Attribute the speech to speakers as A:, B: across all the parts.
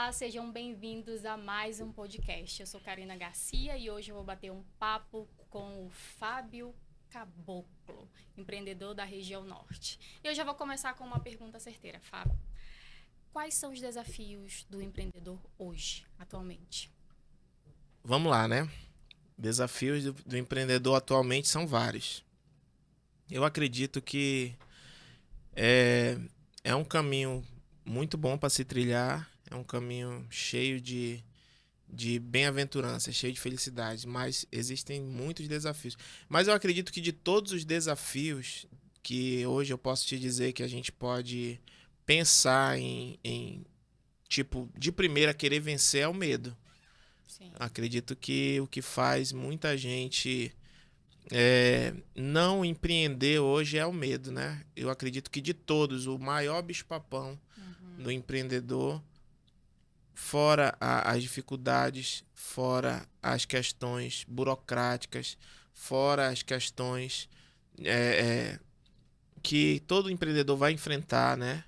A: Olá, sejam bem-vindos a mais um podcast. Eu sou Karina Garcia e hoje eu vou bater um papo com o Fábio Caboclo, empreendedor da região norte. E eu já vou começar com uma pergunta certeira, Fábio. Quais são os desafios do empreendedor hoje, atualmente?
B: Vamos lá, né? Desafios do empreendedor atualmente são vários. Eu acredito que é, é um caminho muito bom para se trilhar, é um caminho cheio de bem-aventurança, cheio de felicidade, mas existem muitos desafios. Mas eu acredito que de todos os desafios que hoje eu posso te dizer que a gente pode pensar em tipo, de primeira querer vencer é o medo.
A: Sim.
B: Acredito que o que faz muita gente não empreender hoje é o medo, né? Eu acredito que de todos, o maior bicho-papão do empreendedor, fora as dificuldades, fora as questões burocráticas, fora as questões é, é, que todo empreendedor vai enfrentar, né?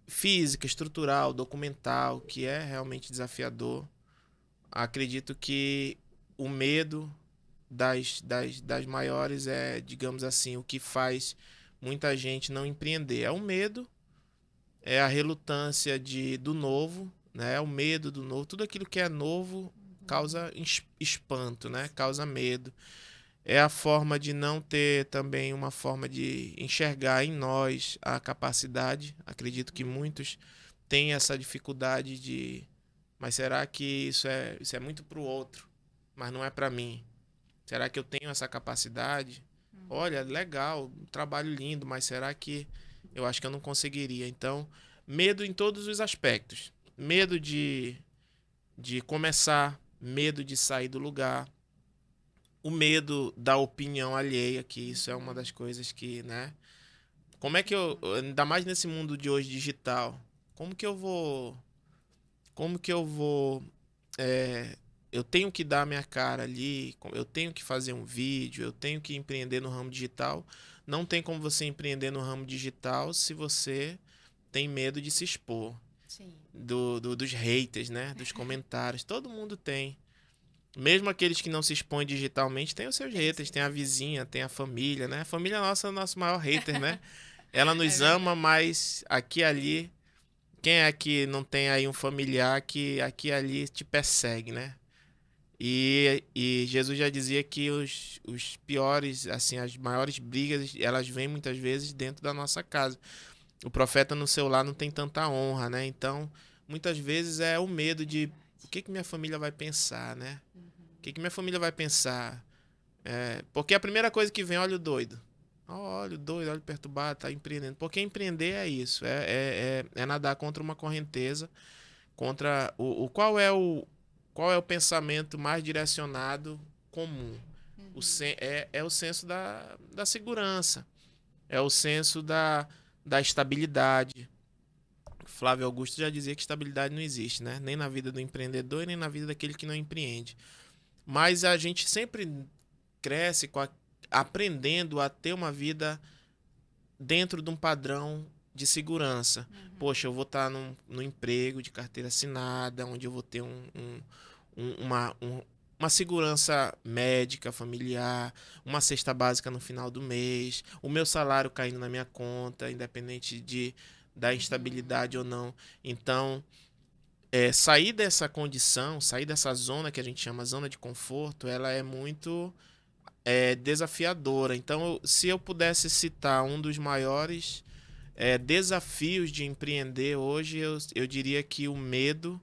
B: Física, estrutural, documental, que é realmente desafiador. Acredito que o medo das maiores é, digamos assim, o que faz muita gente não empreender. É o medo, é a relutância do novo, né? É o medo do novo. Tudo aquilo que é novo causa espanto, né? Causa medo. É a forma de não ter também uma forma de enxergar em nós a capacidade. Acredito que muitos têm essa dificuldade de, mas será que isso é muito para o outro, mas não é para mim? Será que eu tenho essa capacidade? Olha, legal, trabalho lindo, mas será que eu acho que eu não conseguiria? Então, medo em todos os aspectos. Medo de começar, medo de sair do lugar, o medo da opinião alheia, que isso é uma das coisas que, né? Como é que ainda mais nesse mundo de hoje digital, como que eu vou, como que eu vou eu tenho que dar a minha cara ali, eu tenho que fazer um vídeo, eu tenho que empreender no ramo digital. Não tem como você empreender no ramo digital se você tem medo de se expor.
A: Sim.
B: Dos haters, né? Dos comentários. Todo mundo tem. Mesmo aqueles que não se expõem digitalmente, tem os seus
A: Tem
B: haters.
A: sim.
B: Tem a vizinha, tem a família, né? A família nossa é o nosso maior hater, né? Ela
A: É
B: nos ama,
A: verdade.
B: mas aqui e ali. Quem é que não tem aí um familiar que aqui e ali te persegue, né? E Jesus já dizia que os piores, assim, as maiores brigas, elas vêm muitas vezes dentro da nossa casa. O profeta no seu lar não tem tanta honra, né? Então, muitas vezes é o medo
A: É
B: de o
A: verdade.
B: que minha família vai pensar, né? O que minha família vai pensar? Porque a primeira coisa que vem, olha o doido. Olha o doido, olha o perturbado, tá empreendendo. Porque empreender é isso, é nadar contra uma correnteza, contra qual é o pensamento mais direcionado comum. É o senso da segurança, é o senso da estabilidade. Flávio Augusto já dizia que estabilidade não existe, né? Nem na vida do empreendedor e nem na vida daquele que não empreende. Mas a gente sempre cresce aprendendo a ter uma vida dentro de um padrão de segurança. Poxa, eu vou estar num emprego de carteira assinada, onde eu vou ter uma segurança médica, familiar, uma cesta básica no final do mês, o meu salário caindo na minha conta, independente da instabilidade ou não. Então, sair dessa condição, sair dessa zona que a gente chama zona de conforto, ela é muito desafiadora. Então, se eu pudesse citar um dos maiores desafios de empreender hoje, eu diria que o medo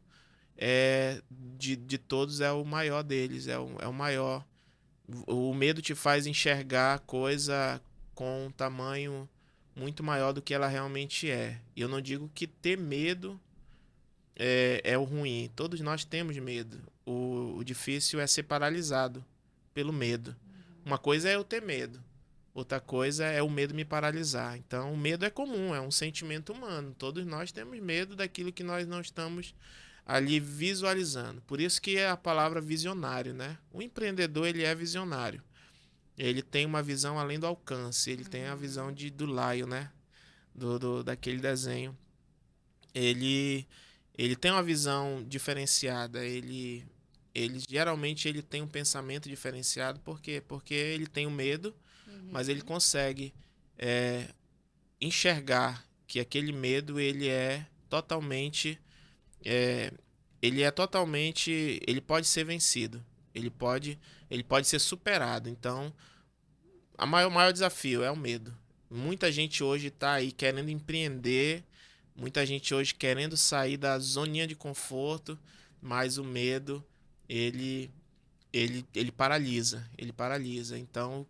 B: de todos é o maior deles, é o maior. O medo te faz enxergar a coisa com um tamanho muito maior do que ela realmente é. E eu não digo que ter medo é o ruim. Todos nós temos medo. O difícil é ser paralisado pelo medo. Uma coisa é eu ter medo. Outra coisa é o medo me paralisar. Então, o medo é comum, é um sentimento humano. Todos nós temos medo daquilo que nós não estamos ali visualizando. Por isso que é a palavra visionário, né? O empreendedor, ele é visionário. Ele tem uma visão além do alcance. Ele tem a visão do Lion, né? Daquele desenho. Ele ele tem uma visão diferenciada, ele geralmente ele tem um pensamento diferenciado, por quê? Porque ele tem o medo, mas ele consegue enxergar que aquele medo é, ele pode ser vencido, ele pode ser superado. Então, o maior desafio é o medo. Muita gente hoje está aí querendo empreender, muita gente hoje querendo sair da zoninha de conforto, mas o medo, ele, ele paralisa, ele paralisa. Então,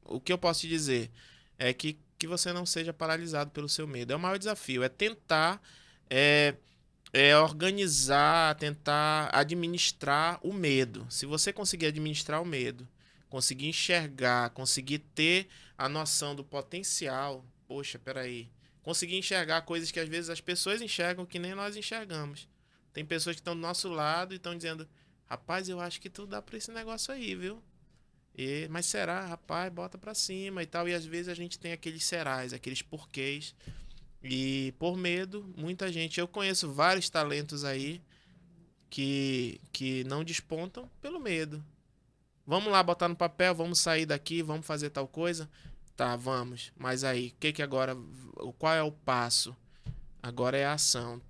B: o que eu posso te dizer é que você não seja paralisado pelo seu medo. É o maior desafio, é tentar é, organizar, tentar administrar o medo. Se você conseguir administrar o medo, conseguir enxergar, conseguir ter a noção do potencial, poxa, peraí, conseguir enxergar coisas que às vezes as pessoas enxergam que nem nós enxergamos. Tem pessoas que estão do nosso lado e estão dizendo, rapaz, eu acho que tu dá pra esse negócio aí, viu? Mas será, rapaz, bota pra cima e tal. E às vezes a gente tem aqueles serais, aqueles porquês. E por medo, muita gente. Eu conheço vários talentos aí que não despontam pelo medo. Vamos lá botar no papel, vamos sair daqui, vamos fazer tal coisa. Tá, vamos. Mas aí, que agora, qual é o passo? Agora é a ação.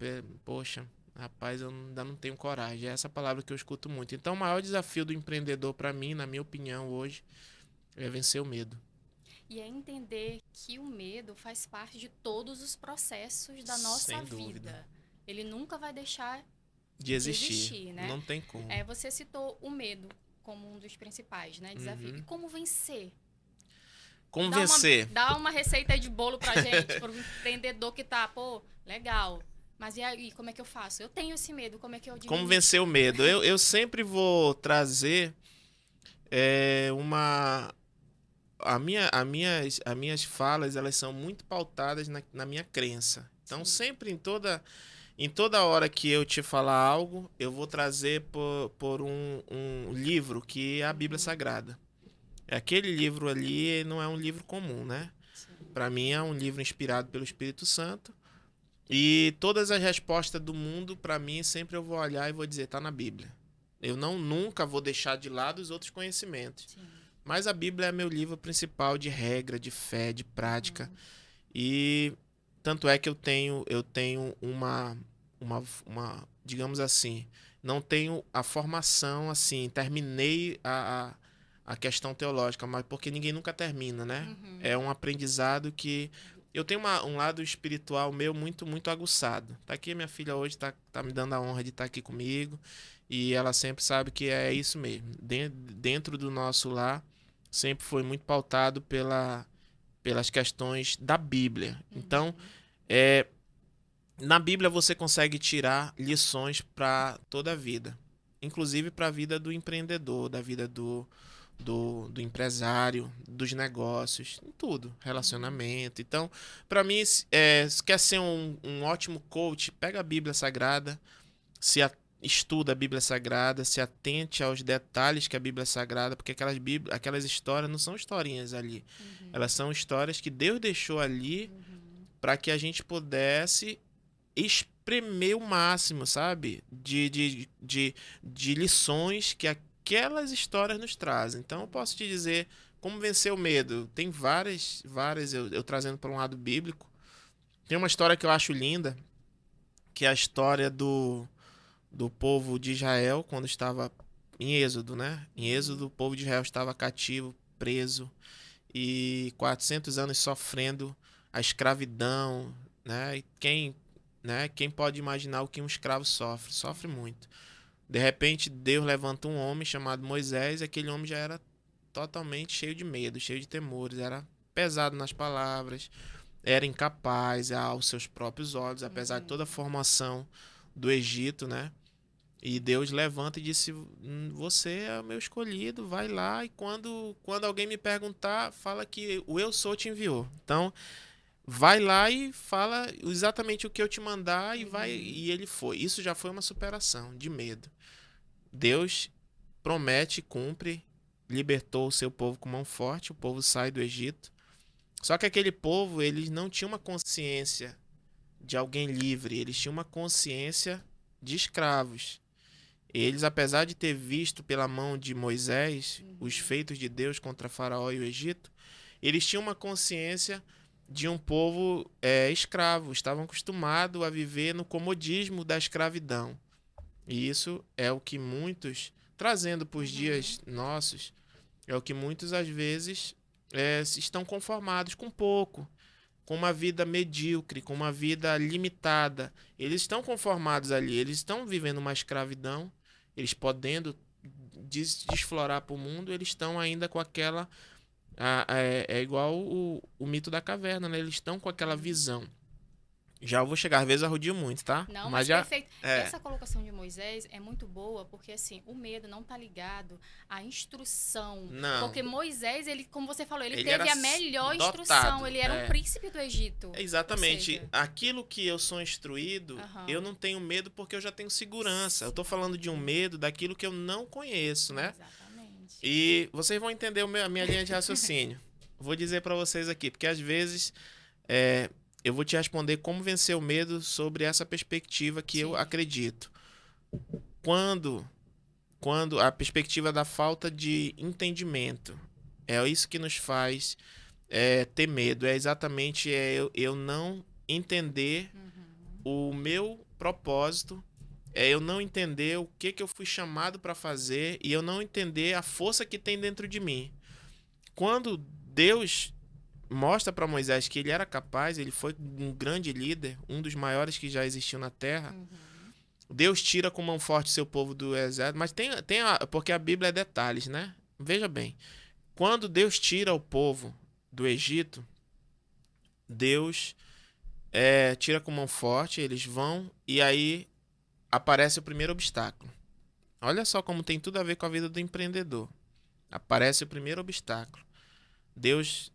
B: Poxa, rapaz, eu ainda não tenho coragem. É essa palavra que eu escuto muito. Então, o maior desafio do empreendedor para mim, na minha opinião, hoje, é vencer o medo.
A: E é entender que o medo faz parte de todos os processos da nossa
B: Sem
A: vida.
B: dúvida.
A: Ele nunca vai deixar
B: De existir,
A: né?
B: não tem como.
A: Você citou o medo como um dos principais, né? Desafio. E como vencer?
B: Como vencer?
A: Dá uma receita de bolo pra gente, pro empreendedor que tá, pô, legal. Mas e aí, como é que eu faço? Eu tenho esse medo, como é que eu diminuo?
B: Como vencer o medo? Eu sempre vou trazer uma... As minhas falas, elas são muito pautadas na minha crença. Então, sempre em toda hora que eu te falar algo, eu vou trazer por um livro que é a Bíblia Sagrada. Aquele livro ali não é um livro comum, né? Para mim é um livro inspirado pelo Espírito Santo. E todas as respostas do mundo, para mim, sempre eu vou olhar e vou dizer, tá na Bíblia. Eu nunca vou deixar de lado os outros conhecimentos. Sim. Mas a Bíblia é meu livro principal de regra, de fé, de prática. E tanto é que eu tenho uma, digamos assim, não tenho a formação assim, terminei a questão teológica, mas porque ninguém nunca termina, né? É um aprendizado que eu tenho um lado espiritual meu muito, muito aguçado. Tá aqui minha filha hoje, tá me dando a honra de estar aqui comigo. E ela sempre sabe que é isso mesmo. Dentro do nosso lar, sempre foi muito pautado pelas questões da Bíblia. Então, na Bíblia você consegue tirar lições para toda a vida. Inclusive para a vida do empreendedor, da vida do empresário, dos negócios, em tudo, relacionamento. Então, para mim, se quer ser um ótimo coach, pega a Bíblia Sagrada, estuda a Bíblia Sagrada, se atente aos detalhes que a Bíblia Sagrada, porque aquelas histórias não são historinhas ali, elas são histórias que Deus deixou ali para que a gente pudesse espremer o máximo, sabe? De lições que aquelas histórias nos trazem. Então, eu posso te dizer como vencer o medo. Tem várias eu trazendo para um lado bíblico. Tem uma história que eu acho linda, que é a história do povo de Israel, quando estava em Êxodo, né? Em Êxodo, o povo de Israel estava cativo, preso, e 400 anos sofrendo a escravidão, né? E quem pode imaginar o que um escravo sofre? Sofre muito. De repente, Deus levanta um homem chamado Moisés, e aquele homem já era totalmente cheio de medo, cheio de temores, era pesado nas palavras, era incapaz aos seus próprios olhos, apesar de toda a formação do Egito, né? E Deus levanta e disse, você é o meu escolhido, vai lá, e quando alguém me perguntar, fala que o eu sou te enviou. Então, vai lá e fala exatamente o que eu te mandar e ele foi. Isso já foi uma superação de medo. Deus promete, cumpre, libertou o seu povo com mão forte, o povo sai do Egito. Só que aquele povo, eles não tinham uma consciência de alguém livre, eles tinham uma consciência de escravos. Eles, apesar de ter visto pela mão de Moisés os feitos de Deus contra Faraó e o Egito, eles tinham uma consciência de um povo escravo, estavam acostumados a viver no comodismo da escravidão. E isso é o que muitos, trazendo para os dias nossos, é o que muitos às vezes estão conformados com pouco, com uma vida medíocre, com uma vida limitada. Eles estão conformados ali, eles estão vivendo uma escravidão, eles podendo desflorar para o mundo, eles estão ainda com aquela... É igual o mito da caverna, né? Eles estão com aquela visão. Já eu vou chegar, às vezes arrodio muito, tá?
A: Não, mas
B: já,
A: perfeito. Essa colocação de Moisés é muito boa, porque assim, o medo não tá ligado à instrução.
B: Não.
A: Porque Moisés, ele, como você falou, ele
B: Ele
A: teve
B: era
A: a melhor
B: dotado,
A: instrução. Ele era um príncipe do Egito.
B: Exatamente.
A: Ou seja,
B: Aquilo que eu sou instruído, eu não tenho medo porque eu já tenho segurança. Eu tô falando de um medo daquilo que eu não conheço, né?
A: Exatamente.
B: E vocês vão entender a minha linha de raciocínio. Vou dizer para vocês aqui, porque às vezes eu vou te responder como vencer o medo sobre essa perspectiva que eu acredito. Quando a perspectiva da falta de entendimento, é isso que nos faz ter medo. É exatamente eu não entender o meu propósito, eu não entender o que eu fui chamado para fazer e eu não entender a força que tem dentro de mim. Quando Deus mostra para Moisés que ele era capaz, ele foi um grande líder, um dos maiores que já existiu na terra. Deus tira com mão forte seu povo do exército, mas porque a Bíblia é detalhes, né? Veja bem, quando Deus tira o povo do Egito, Deus tira com mão forte, eles vão e aí aparece o primeiro obstáculo. Olha só como tem tudo a ver com a vida do empreendedor. Aparece o primeiro obstáculo. Deus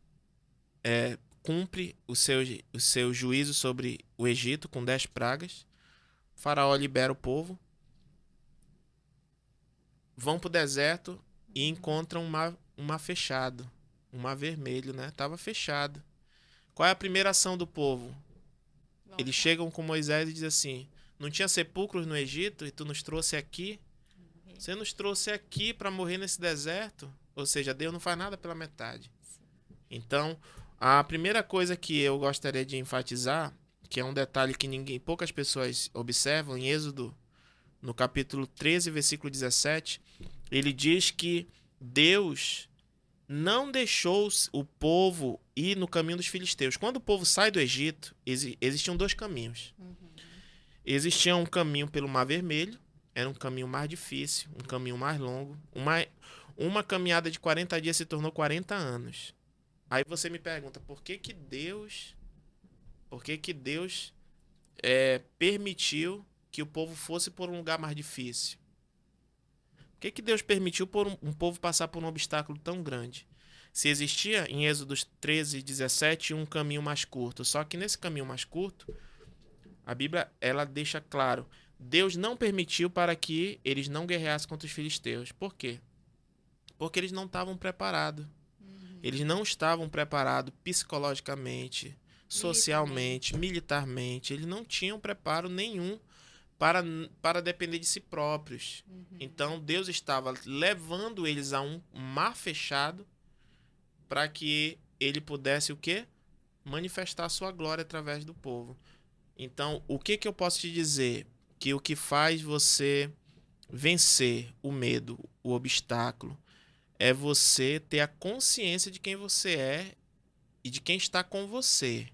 B: cumpre o seu juízo sobre o Egito com 10 pragas. O faraó libera o povo. Vão para o deserto e encontram um mar fechado. Um mar vermelho, né? Estava fechado. Qual é a primeira ação do povo? Eles chegam com Moisés e dizem assim: não tinha sepulcros no Egito e tu nos trouxe aqui? Você nos trouxe aqui para morrer nesse deserto? Ou seja, Deus não faz nada pela metade. Então, a primeira coisa que eu gostaria de enfatizar, que é um detalhe que poucas pessoas observam, em Êxodo, no capítulo 13, versículo 17, ele diz que Deus não deixou o povo ir no caminho dos filisteus. Quando o povo sai do Egito, existiam 2 caminhos. Existia um caminho pelo Mar Vermelho, era um caminho mais difícil, um caminho mais longo. Uma caminhada de 40 dias se tornou 40 anos. Aí você me pergunta, por que Deus permitiu que o povo fosse por um lugar mais difícil? Por que Deus permitiu um povo passar por um obstáculo tão grande? Se existia em Êxodo 13, 17 um caminho mais curto, só que nesse caminho mais curto, a Bíblia ela deixa claro, Deus não permitiu para que eles não guerreassem contra os filisteus. Por quê? Porque eles não estavam preparados. Eles não estavam preparados psicologicamente, socialmente, militarmente. Eles não tinham preparo nenhum para depender de si próprios. Então, Deus estava levando eles a um mar fechado para que ele pudesse o quê? Manifestar a sua glória através do povo. Então, o que eu posso te dizer? Que o que faz você vencer o medo, o obstáculo, é você ter a consciência de quem você é e de quem está com você.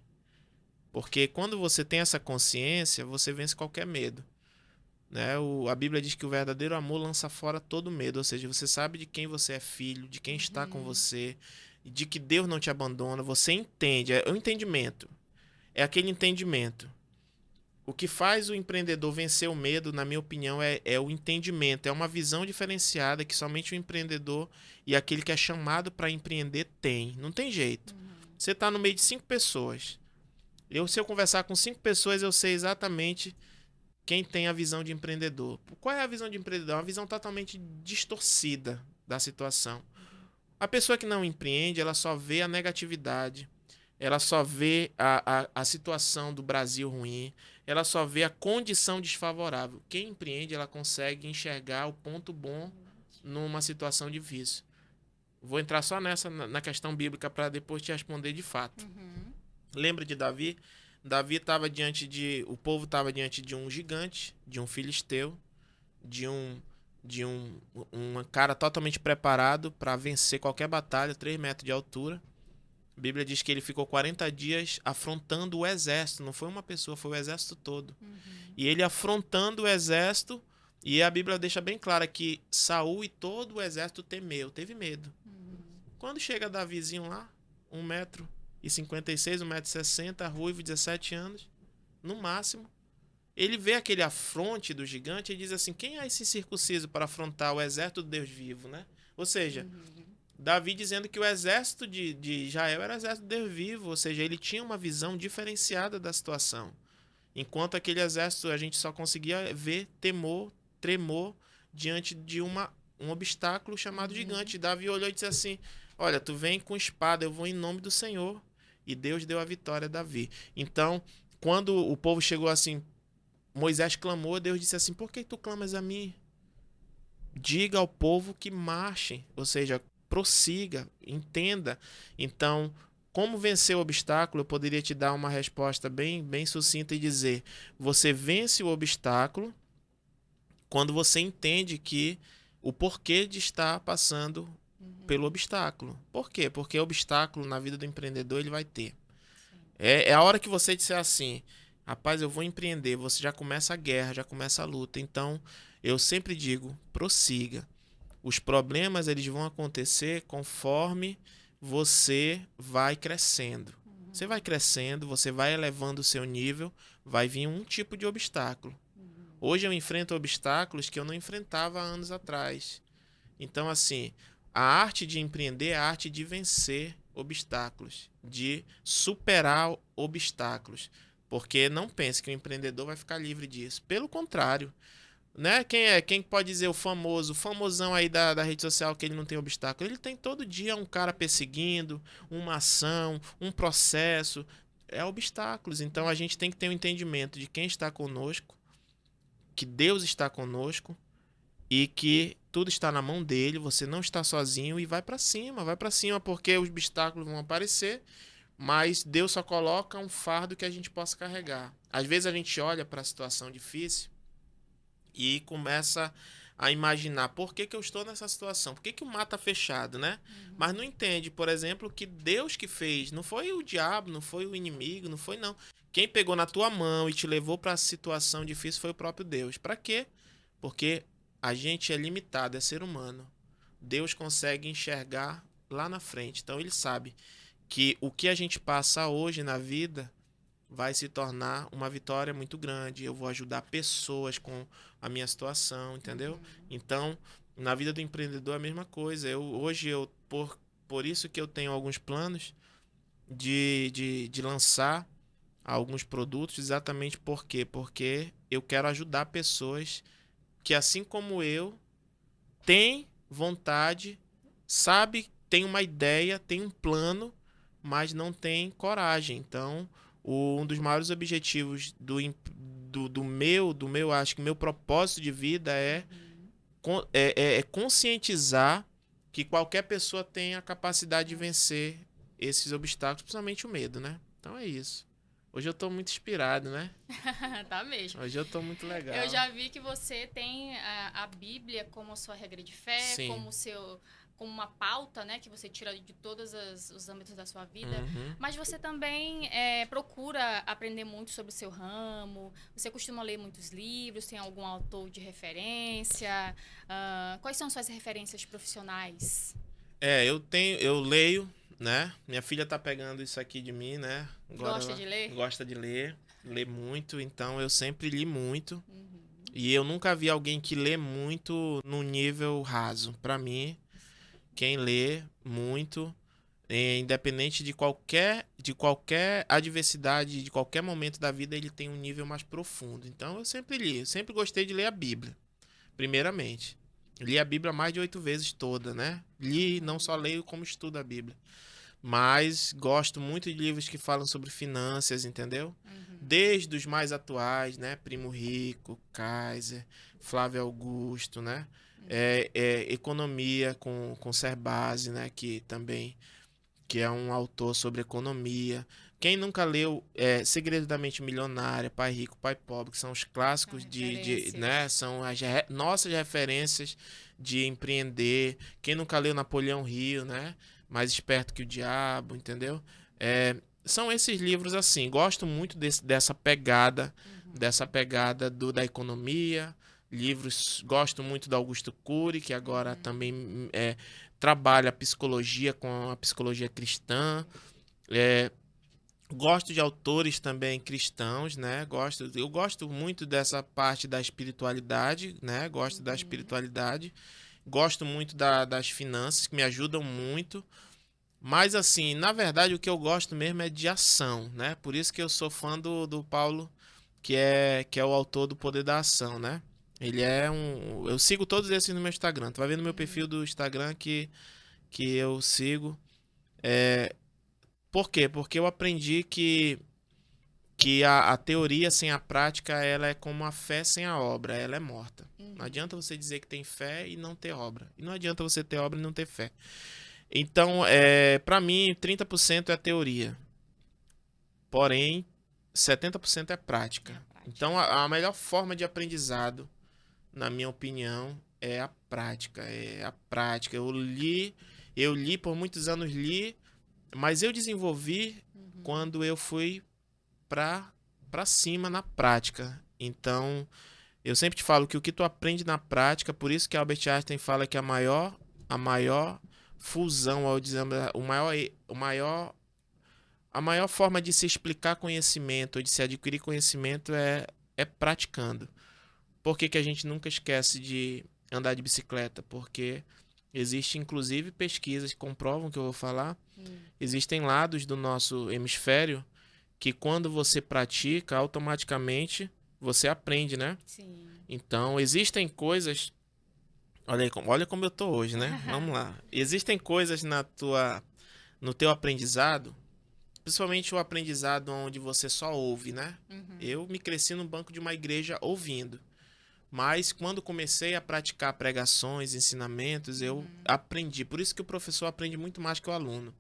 B: Porque quando você tem essa consciência, você vence qualquer medo. Né? A Bíblia diz que o verdadeiro amor lança fora todo medo. Ou seja, você sabe de quem você é filho, de quem está com você, de que Deus não te abandona. Você entende. É o entendimento. É aquele entendimento. O que faz o empreendedor vencer o medo, na minha opinião, é o entendimento. É uma visão diferenciada que somente o empreendedor e aquele que é chamado para empreender tem. Não tem jeito. Você está no meio de 5 pessoas. Se eu conversar com 5 pessoas, eu sei exatamente quem tem a visão de empreendedor. Qual é a visão de empreendedor? É uma visão totalmente distorcida da situação. A pessoa que não empreende, ela só vê a negatividade. ela só vê a situação do Brasil ruim, ela só vê a condição desfavorável. Quem empreende, ela consegue enxergar o ponto bom numa situação difícil. Vou entrar só nessa, na questão bíblica, para depois te responder de fato.
A: Uhum.
B: Lembra de Davi? Davi estava o povo estava diante de um gigante, de um filisteu, de um cara totalmente preparado para vencer qualquer batalha, 3 metros de altura. A Bíblia diz que ele ficou 40 dias afrontando o exército, não foi uma pessoa, foi o exército todo.
A: Uhum.
B: E ele afrontando o exército, e a Bíblia deixa bem clara que Saul e todo o exército teve medo.
A: Uhum.
B: Quando chega Davizinho lá, 1,56 m, 1,60 m, ruivo, 17 anos, no máximo, ele vê aquele afronte do gigante e diz assim: quem é esse circunciso para afrontar o exército do Deus vivo, né? Ou seja, Davi dizendo que o exército de Israel era o exército do Deus vivo, ou seja, ele tinha uma visão diferenciada da situação. Enquanto aquele exército a gente só conseguia ver tremor diante de um obstáculo chamado gigante. Davi olhou e disse assim: olha, tu vem com espada, eu vou em nome do Senhor. E Deus deu a vitória a Davi. Então, quando o povo chegou assim, Moisés clamou, Deus disse assim: por que tu clamas a mim? Diga ao povo que marche, ou seja, prossiga, entenda. Então, como vencer o obstáculo? Eu poderia te dar uma resposta bem sucinta e dizer: você vence o obstáculo quando você entende que o porquê de estar passando pelo obstáculo. Por quê? Porque obstáculo na vida do empreendedor ele vai ter. É a hora que você disser assim: rapaz, eu vou empreender, você já começa a guerra, já começa a luta. Então, eu sempre digo: prossiga. Os problemas eles vão acontecer conforme você vai crescendo. Você vai crescendo, você vai elevando o seu nível, vai vir um tipo de obstáculo. Hoje eu enfrento obstáculos que eu não enfrentava há anos atrás. Então, assim, a arte de empreender é a arte de vencer obstáculos, de superar obstáculos. Porque não pense que o empreendedor vai ficar livre disso. Pelo contrário, né? Quem pode dizer o famosão aí da rede social que ele não tem obstáculo? Ele tem todo dia um cara perseguindo, uma ação, um processo. É obstáculos. Então a gente tem que ter um entendimento de quem está conosco, que Deus está conosco e que tudo está na mão dele, você não está sozinho e vai para cima, porque os obstáculos vão aparecer, mas Deus só coloca um fardo que a gente possa carregar. Às vezes a gente olha para a situação difícil e começa a imaginar por que eu estou nessa situação, por que o mar está fechado, né? Mas não entende, por exemplo, que Deus que fez, não foi o diabo, não foi o inimigo, não foi não. Quem pegou na tua mão e te levou para a situação difícil foi o próprio Deus. Para quê? Porque a gente é limitado, é ser humano. Deus consegue enxergar lá na frente. Então ele sabe que o que a gente passa hoje na vida vai se tornar uma vitória muito grande. Eu vou ajudar pessoas com a minha situação, entendeu? Então, na vida do empreendedor é a mesma coisa. Hoje, por isso que eu tenho alguns planos de lançar alguns produtos, exatamente por quê? Porque eu quero ajudar pessoas que, assim como eu, têm vontade, sabe, tem uma ideia, tem um plano, mas não tem coragem. Então, um dos maiores objetivos acho que meu propósito de vida é conscientizar que qualquer pessoa tem a capacidade de vencer esses obstáculos, principalmente o medo, né? Então é isso. Hoje eu tô muito inspirado, né?
A: Tá mesmo.
B: Hoje eu tô muito legal.
A: Eu já vi que você tem a Bíblia como a sua regra de fé,
B: Sim.
A: como uma pauta, né, que você tira de todos os âmbitos da sua vida.
B: Uhum.
A: Mas você também procura aprender muito sobre o seu ramo. Você costuma ler muitos livros? Tem algum autor de referência? Quais são suas referências profissionais?
B: Eu leio, né? Minha filha tá pegando isso aqui de mim, né? Agora
A: Gosta de ler?
B: Gosta de ler, lê muito, então eu sempre li muito. E eu nunca vi alguém que lê muito num nível raso. Para mim, quem lê muito, independente de qualquer adversidade, de qualquer momento da vida, ele tem um nível mais profundo. Então eu sempre li, eu sempre gostei de ler a Bíblia, primeiramente. Li a Bíblia mais de 8 vezes toda, né? Li, não só leio, como estudo a Bíblia. Mas gosto muito de livros que falam sobre finanças, entendeu? Desde os mais atuais, né? Primo Rico, Kaiser, Flávio Augusto, né? Economia com Cerbasi, né? Que é um autor sobre economia. Quem nunca leu Segredo da Mente Milionária, Pai Rico, Pai Pobre, que são os
A: São
B: clássicos né?
A: referências.
B: São as nossas referências de empreender. Quem nunca leu Napoleão Hill, né? Mais Esperto que o Diabo, entendeu? São esses livros assim. Gosto muito dessa pegada da economia. Livros, gosto muito do Augusto Cury, que agora também trabalha a psicologia com a psicologia cristã. Gosto de autores também cristãos, né? Eu gosto muito dessa parte da espiritualidade, né? Gosto da espiritualidade. Gosto muito das finanças, que me ajudam muito. Mas, assim, na verdade, o que eu gosto mesmo é de ação, né? Por isso que eu sou fã do Paulo, que é o autor do Poder da Ação, né? Ele é um. Eu sigo todos esses no meu Instagram. Tu vai ver no meu perfil do Instagram que eu sigo. Por quê? Porque eu aprendi que a teoria sem a prática, ela é como a fé sem a obra, ela é morta. Não adianta você dizer que tem fé e não ter obra. E não adianta você ter obra e não ter fé. Então, para mim, 30% é teoria. Porém, 70% é prática. Então, a melhor forma de aprendizado, na minha opinião, é a prática. É a prática. Eu li por muitos anos, mas eu desenvolvi quando eu fui para cima na prática. Então, eu sempre te falo que o que tu aprende na prática, por isso que Albert Einstein fala que a maior fusão, ao dizer, a maior forma de se explicar conhecimento, ou de se adquirir conhecimento é praticando. Por que que a gente nunca esquece de andar de bicicleta? Porque existe, inclusive, pesquisas que comprovam que eu vou falar. Existem lados do nosso hemisfério que quando você pratica, automaticamente você aprende, né?
A: Sim.
B: Então, existem coisas. Olha como eu tô hoje, né? Vamos lá. Existem coisas no teu aprendizado, principalmente o aprendizado onde você só ouve, né? Eu me cresci no banco de uma igreja ouvindo. Mas quando comecei a praticar pregações, ensinamentos, eu aprendi. Por isso que o professor aprende muito mais que o aluno.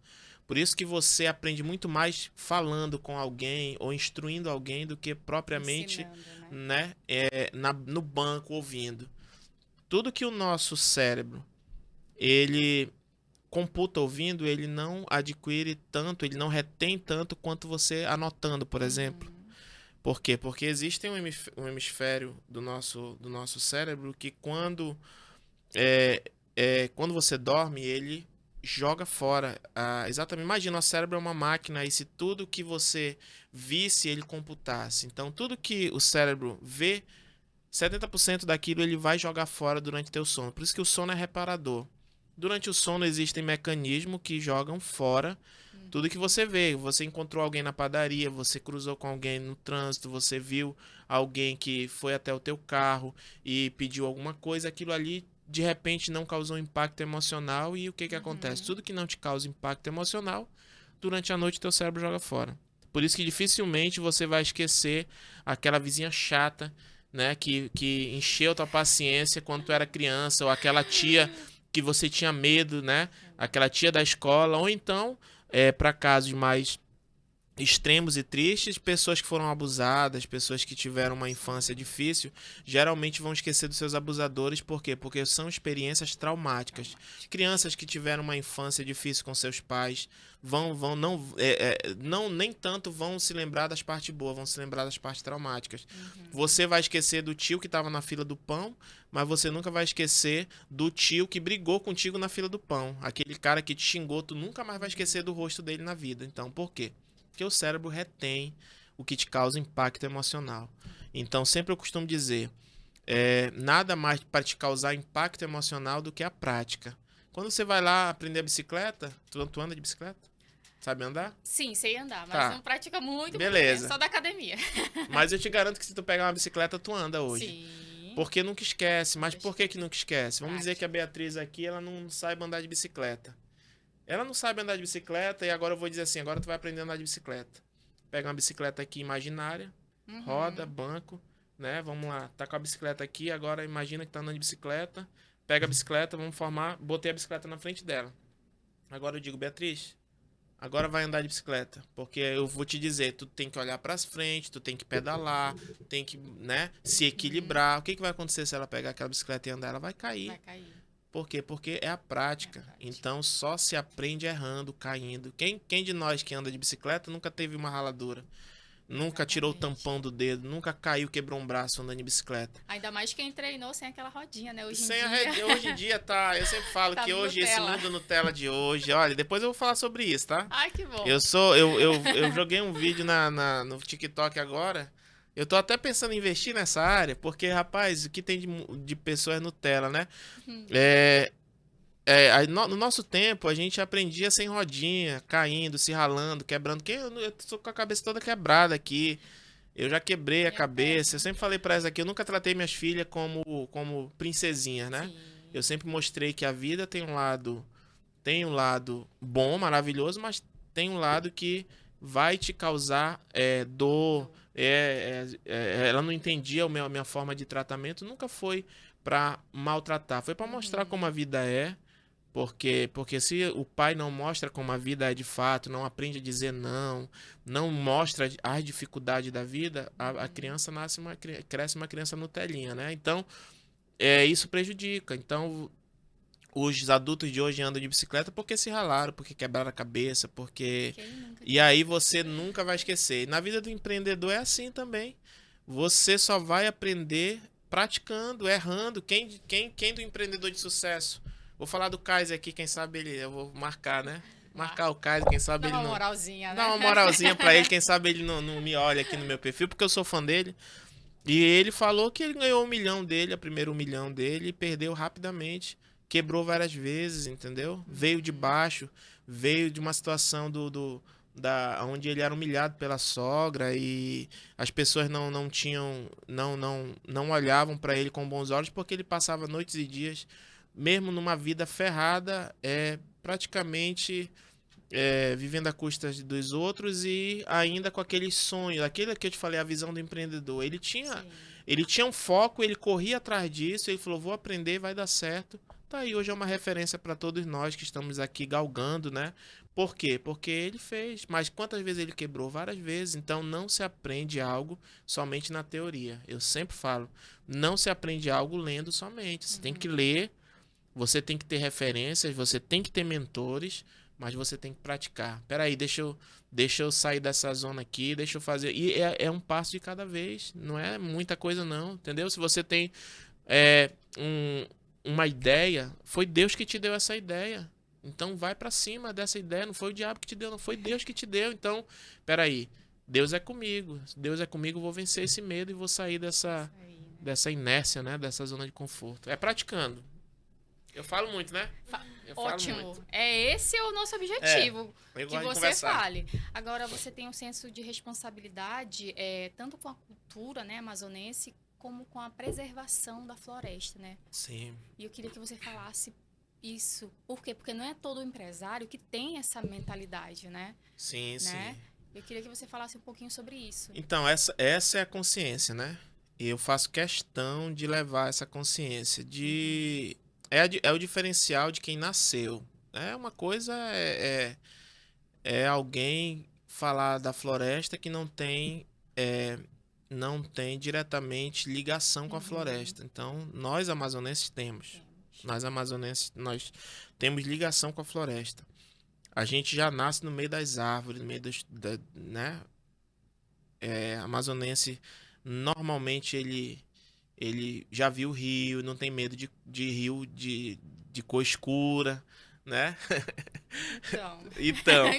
B: Por isso que você aprende muito mais falando com alguém ou instruindo alguém do que propriamente,
A: Ensinando,
B: né, no banco ouvindo. Tudo que o nosso cérebro ele computa ouvindo, ele não adquire tanto, ele não retém tanto quanto você anotando, por exemplo. Por quê? Porque existe um hemisfério do nosso cérebro que quando você dorme, ele joga fora. Exatamente. Imagina, o cérebro é uma máquina e se tudo que você visse, ele computasse. Então, tudo que o cérebro vê, 70% daquilo ele vai jogar fora durante teu sono. Por isso que o sono é reparador. Durante o sono existem mecanismos que jogam fora tudo que você vê. Você encontrou alguém na padaria, você cruzou com alguém no trânsito, você viu alguém que foi até o teu carro e pediu alguma coisa, aquilo ali de repente não causou impacto emocional e o que acontece? Tudo que não te causa impacto emocional, durante a noite teu cérebro joga fora. Por isso que dificilmente você vai esquecer aquela vizinha chata, né, que encheu tua paciência quando tu era criança, ou aquela tia que você tinha medo, né? Aquela tia da escola, ou então, para casos mais extremos e tristes, pessoas que foram abusadas, pessoas que tiveram uma infância difícil, geralmente vão esquecer dos seus abusadores, por quê? Porque são experiências traumáticas. Crianças que tiveram uma infância difícil com seus pais não nem tanto vão se lembrar das partes boas, vão se lembrar das partes traumáticas. Você vai esquecer do tio que estava na fila do pão, mas você nunca vai esquecer do tio que brigou contigo na fila do pão. Aquele cara que te xingou, tu nunca mais vai esquecer do rosto dele na vida. Então, por quê? Porque o cérebro retém o que te causa impacto emocional. Então, sempre eu costumo dizer, nada mais para te causar impacto emocional do que a prática. Quando você vai lá aprender a bicicleta, tu anda de bicicleta? Sabe andar?
A: Sim, sei andar, mas
B: Tá.
A: não pratica muito,
B: Beleza.
A: porque é só da academia.
B: Mas eu te garanto que se tu pegar uma bicicleta, tu anda hoje.
A: Sim.
B: Porque nunca esquece. Mas por que nunca esquece? Vamos dizer
A: Prática.
B: que a Beatriz aqui, ela não saiba andar de bicicleta. Ela não sabe andar de bicicleta e agora eu vou dizer assim, agora tu vai aprender a andar de bicicleta. Pega uma bicicleta aqui imaginária, roda, banco, né? Vamos lá, tá com a bicicleta aqui, agora imagina que tá andando de bicicleta, pega a bicicleta, vamos formar, botei a bicicleta na frente dela. Agora eu digo, Beatriz, agora vai andar de bicicleta, porque eu vou te dizer, tu tem que olhar para frente, tu tem que pedalar, tem que, né, se equilibrar. O que que vai acontecer se ela pegar aquela bicicleta e andar? Ela vai cair.
A: Vai cair.
B: Por quê? Porque é a prática. Então só se aprende errando, caindo. Quem de nós que anda de bicicleta nunca teve uma raladura? Nunca tirou o tampão do dedo, nunca caiu, quebrou um braço andando de bicicleta.
A: Ainda mais quem treinou sem aquela rodinha, né? Hoje
B: Sem
A: em
B: a
A: dia.
B: rede, hoje em dia tá. Eu sempre falo
A: Tá
B: que
A: no
B: hoje, esse
A: Nutella.
B: mundo Nutella de hoje. Olha, depois eu vou falar sobre isso, tá?
A: Ai, que bom.
B: Eu joguei um vídeo no TikTok agora. Eu tô até pensando em investir nessa área, porque, rapaz, o que tem de pessoas Nutella, né? No nosso tempo, a gente aprendia sem rodinha, caindo, se ralando, quebrando. Eu tô com a cabeça toda quebrada aqui. Eu já quebrei a cabeça. Eu sempre falei pra elas aqui, eu nunca tratei minhas filhas como princesinhas, né?
A: Sim.
B: Eu sempre mostrei que a vida tem um lado bom, maravilhoso, mas tem um lado que vai te causar dor. Ela não entendia a minha forma de tratamento, nunca foi pra maltratar, foi pra mostrar como a vida é. Porque se o pai não mostra como a vida é de fato, não aprende a dizer não, não mostra as dificuldades da vida, a criança cresce uma criança Nutelinha, né? Então, isso prejudica. Então, os adultos de hoje andam de bicicleta porque se ralaram, porque quebraram a cabeça, porque...
A: Quem nunca
B: E aí você nunca vai esquecer. E na vida do empreendedor é assim também. Você só vai aprender praticando, errando. Quem do empreendedor de sucesso? Vou falar do Kaiser aqui, quem sabe ele... Eu vou marcar, né? Marcar o Kaiser, quem sabe
A: Dá
B: ele
A: uma
B: não...
A: moralzinha, né?
B: Dá uma moralzinha pra ele, quem sabe ele não me olha aqui no meu perfil, porque eu sou fã dele. E ele falou que ele ganhou 1 milhão dele, a primeira 1 milhão dele, e perdeu rapidamente. Quebrou várias vezes, entendeu? Veio de baixo, veio de uma situação onde ele era humilhado pela sogra e as pessoas não olhavam para ele com bons olhos porque ele passava noites e dias, mesmo numa vida ferrada, praticamente vivendo à custa dos outros e ainda com aquele sonho, aquele que eu te falei, a visão do empreendedor. Ele tinha um foco, ele corria atrás disso, ele falou, vou aprender, vai dar certo. Tá aí, hoje é uma referência para todos nós que estamos aqui galgando, né? Por quê? Porque ele fez. Mas quantas vezes ele quebrou? Várias vezes. Então não se aprende algo somente na teoria. Eu sempre falo, não se aprende algo lendo somente. Você tem que ler, você tem que ter referências, você tem que ter mentores, mas você tem que praticar. Peraí, deixa eu sair dessa zona aqui, deixa eu fazer. E é um passo de cada vez, não é muita coisa não, entendeu? Se você tem uma ideia, foi Deus que te deu essa ideia. Então vai pra cima dessa ideia, não foi o diabo que te deu, não foi Deus que te deu. Então, peraí, Deus é comigo. Se Deus é comigo, eu vou vencer esse medo e vou sair dessa inércia, né? Dessa zona de conforto. É praticando. Eu falo muito, né?
A: Ótimo. É esse o nosso objetivo.
B: Eu
A: Que
B: gosto de
A: você
B: conversar.
A: fale. Agora, você tem um senso de responsabilidade, tanto com a cultura, né, amazonense, como com a preservação da floresta, né?
B: Sim.
A: E eu queria que você falasse isso. Por quê? Porque não é todo empresário que tem essa mentalidade, né?
B: Sim.
A: Eu queria que você falasse um pouquinho sobre isso.
B: Então, essa é a consciência, né? E eu faço questão de levar essa consciência é o diferencial de quem nasceu. Uma coisa é alguém falar da floresta que não tem diretamente ligação com a floresta. Então, nós amazonenses temos. Nós temos ligação com a floresta. A gente já nasce no meio das árvores, no meio né? Amazonense, normalmente ele já viu rio, não tem medo de rio de cor escura, né? Então,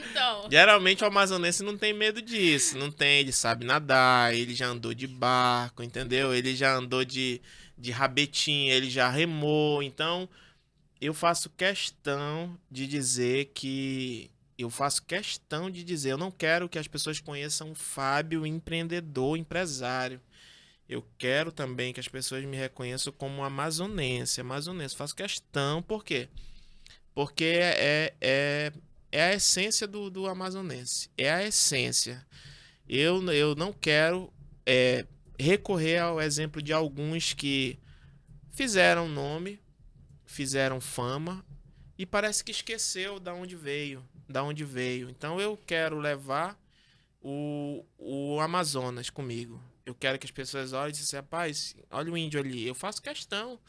B: geralmente o amazonense não tem medo disso, não tem, ele sabe nadar, ele já andou de barco, entendeu? Ele já andou de rabetinha, ele já remou, então eu faço questão de dizer eu não quero que as pessoas conheçam o Fábio empreendedor, empresário. Eu quero também que as pessoas me reconheçam como amazonense. Faço questão, por quê? porque é a essência do amazonense. É a essência. Eu não quero recorrer ao exemplo de alguns que fizeram nome, fizeram fama e parece que esqueceu da onde veio, da onde veio. Então eu quero levar o Amazonas comigo. Eu quero que as pessoas olhem e dizem, rapaz, olha o índio ali. Eu faço questão,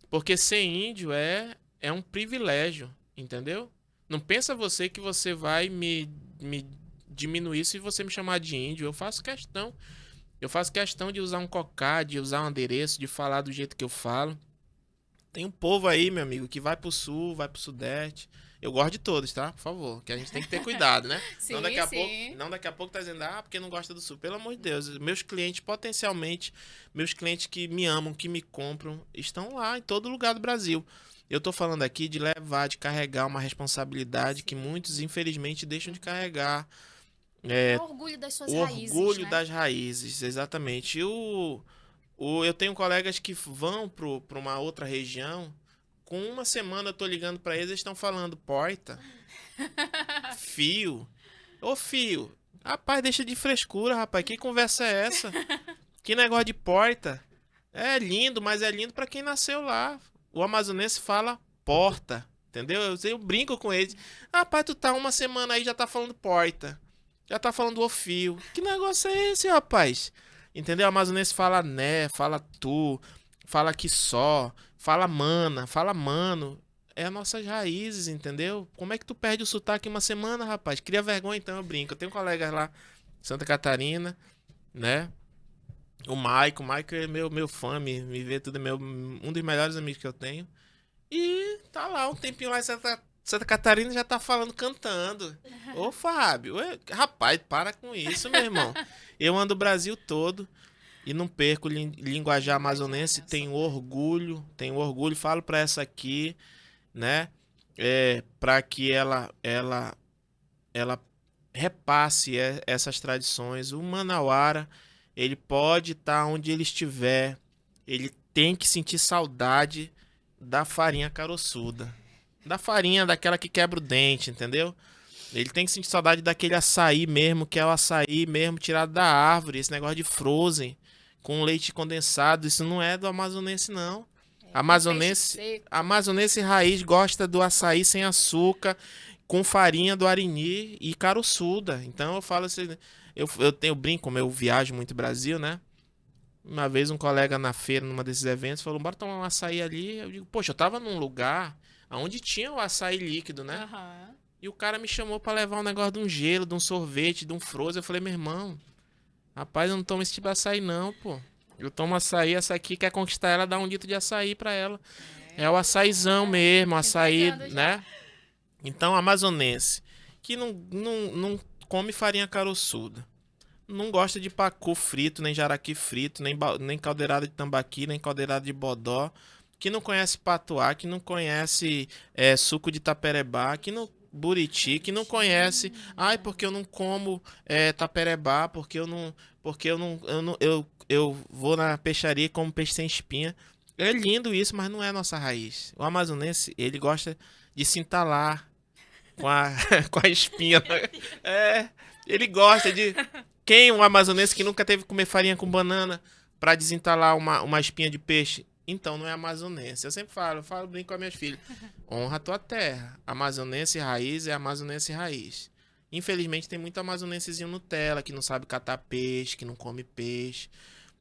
B: porque ser índio é um privilégio, entendeu? Não pensa você que você vai me diminuir se você me chamar de índio. Eu faço questão. Eu faço questão de usar um cocá, de usar um adereço, de falar do jeito que eu falo. Tem um povo aí, meu amigo, que vai pro sul, vai pro sudeste. Eu gosto de todos, tá? Por favor, que a gente tem que ter cuidado, né?
A: Sim,
B: Não daqui a pouco tá dizendo, porque não gosta do sul. Pelo amor de Deus, meus clientes, potencialmente, meus clientes que me amam, que me compram, estão lá em todo lugar do Brasil. Eu tô falando aqui de levar, de carregar uma responsabilidade que muitos, infelizmente, deixam de carregar.
A: É o orgulho das suas
B: O
A: raízes,
B: orgulho
A: né?
B: das raízes, exatamente. Eu tenho colegas que vão para uma outra região. Com uma semana eu tô ligando para eles estão falando porta, fio. Ô fio, rapaz, deixa de frescura, rapaz. Que conversa é essa? Que negócio de porta? É lindo, mas é lindo para quem nasceu lá. O amazonense fala porta, entendeu? Eu brinco com eles. Rapaz, tu tá uma semana aí já tá falando porta. Já tá falando o fio. Que negócio é esse, rapaz? Entendeu? O amazonense fala né, fala tu, fala que só, fala mana, fala mano. É nossas raízes, entendeu? Como é que tu perde o sotaque em uma semana, rapaz? Cria vergonha, então eu brinco. Eu tenho colegas lá em Santa Catarina, né? O Maico é meu fã, me vê tudo, um dos melhores amigos que eu tenho. E tá lá um tempinho lá em Santa Catarina já tá falando, cantando. Ô, Fábio, rapaz, para com isso, meu irmão. Eu ando o Brasil todo e não perco linguajar amazonense. Tenho orgulho. Falo pra essa aqui, né? Pra que ela repasse essas tradições. O Manauara, ele pode estar onde ele estiver. Ele tem que sentir saudade da farinha caroçuda. Da farinha, daquela que quebra o dente, entendeu? Ele tem que sentir saudade daquele açaí mesmo, que é o açaí mesmo tirado da árvore. Esse negócio de frozen, com leite condensado. Isso não é do amazonense, não.
A: Com peixe
B: Amazonense,
A: seco.
B: amazonense raiz gosta do açaí sem açúcar, com farinha do arini e caroçuda. Então eu falo assim, eu brinco, como eu viajo muito Brasil, né? Uma vez um colega na feira, numa desses eventos, falou, bora tomar um açaí ali. Eu digo, poxa, eu tava num lugar onde tinha o açaí líquido, né?
A: Aham.
B: E o cara me chamou pra levar um negócio de um gelo, de um sorvete, de um frozen. Eu falei, meu irmão, rapaz, eu não tomo esse tipo de açaí não, pô. Eu tomo açaí, essa aqui quer conquistar ela, dá um litro de açaí pra ela. É o açaizão mesmo,
A: Te
B: açaí,
A: entregando já.
B: né? Então, amazonense, que não come farinha caroçuda. Não gosta de pacu frito, nem jaraqui frito, nem caldeirada de tambaqui, nem caldeirada de bodó. Que não conhece patuá, que não conhece suco de taperebá, que não buriti, que não conhece. Ai, porque eu não como taperebá, porque eu vou na peixaria e como peixe sem espinha. É lindo isso, mas não é nossa raiz. O amazonense, ele gosta de se entalar com a, com a espinha. Ele gosta de. Quem um amazonense que nunca teve que comer farinha com banana pra desentalar uma espinha de peixe? Então não é amazonense. Eu sempre brinco com as minhas filhas. Honra a tua terra. Amazonense raiz é amazonense raiz. Infelizmente tem muito amazonensezinho Nutella que não sabe catar peixe, que não come peixe,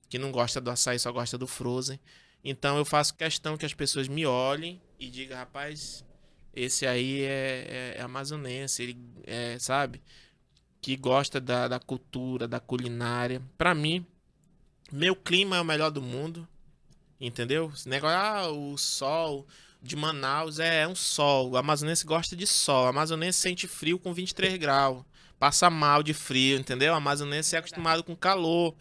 B: que não gosta do açaí, só gosta do frozen. Então eu faço questão que as pessoas me olhem e digam, rapaz, esse aí é amazonense, ele sabe? Que gosta da cultura, da culinária. Pra mim, meu clima é o melhor do mundo, entendeu? Esse negócio, o sol de Manaus é um sol. O amazonense gosta de sol. O amazonense sente frio com 23 graus. Passa mal de frio, entendeu? O amazonense é acostumado com calor.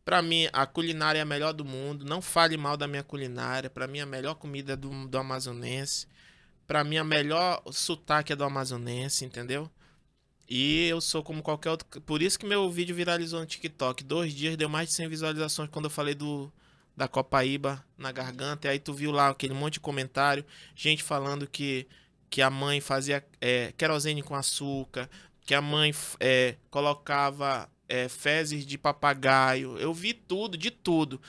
B: Pra mim, a culinária é a melhor do mundo. Não fale mal da minha culinária. Pra mim, a melhor comida é do amazonense. Pra mim, a melhor sotaque é do amazonense, entendeu? E eu sou como qualquer outro. Por isso que meu vídeo viralizou no TikTok. 2 dias deu mais de 100 visualizações quando eu falei da Copaíba na garganta. E aí tu viu lá aquele monte de comentário. Gente falando que a mãe fazia querosene com açúcar, que a mãe colocava fezes de papagaio. Eu vi tudo, de tudo.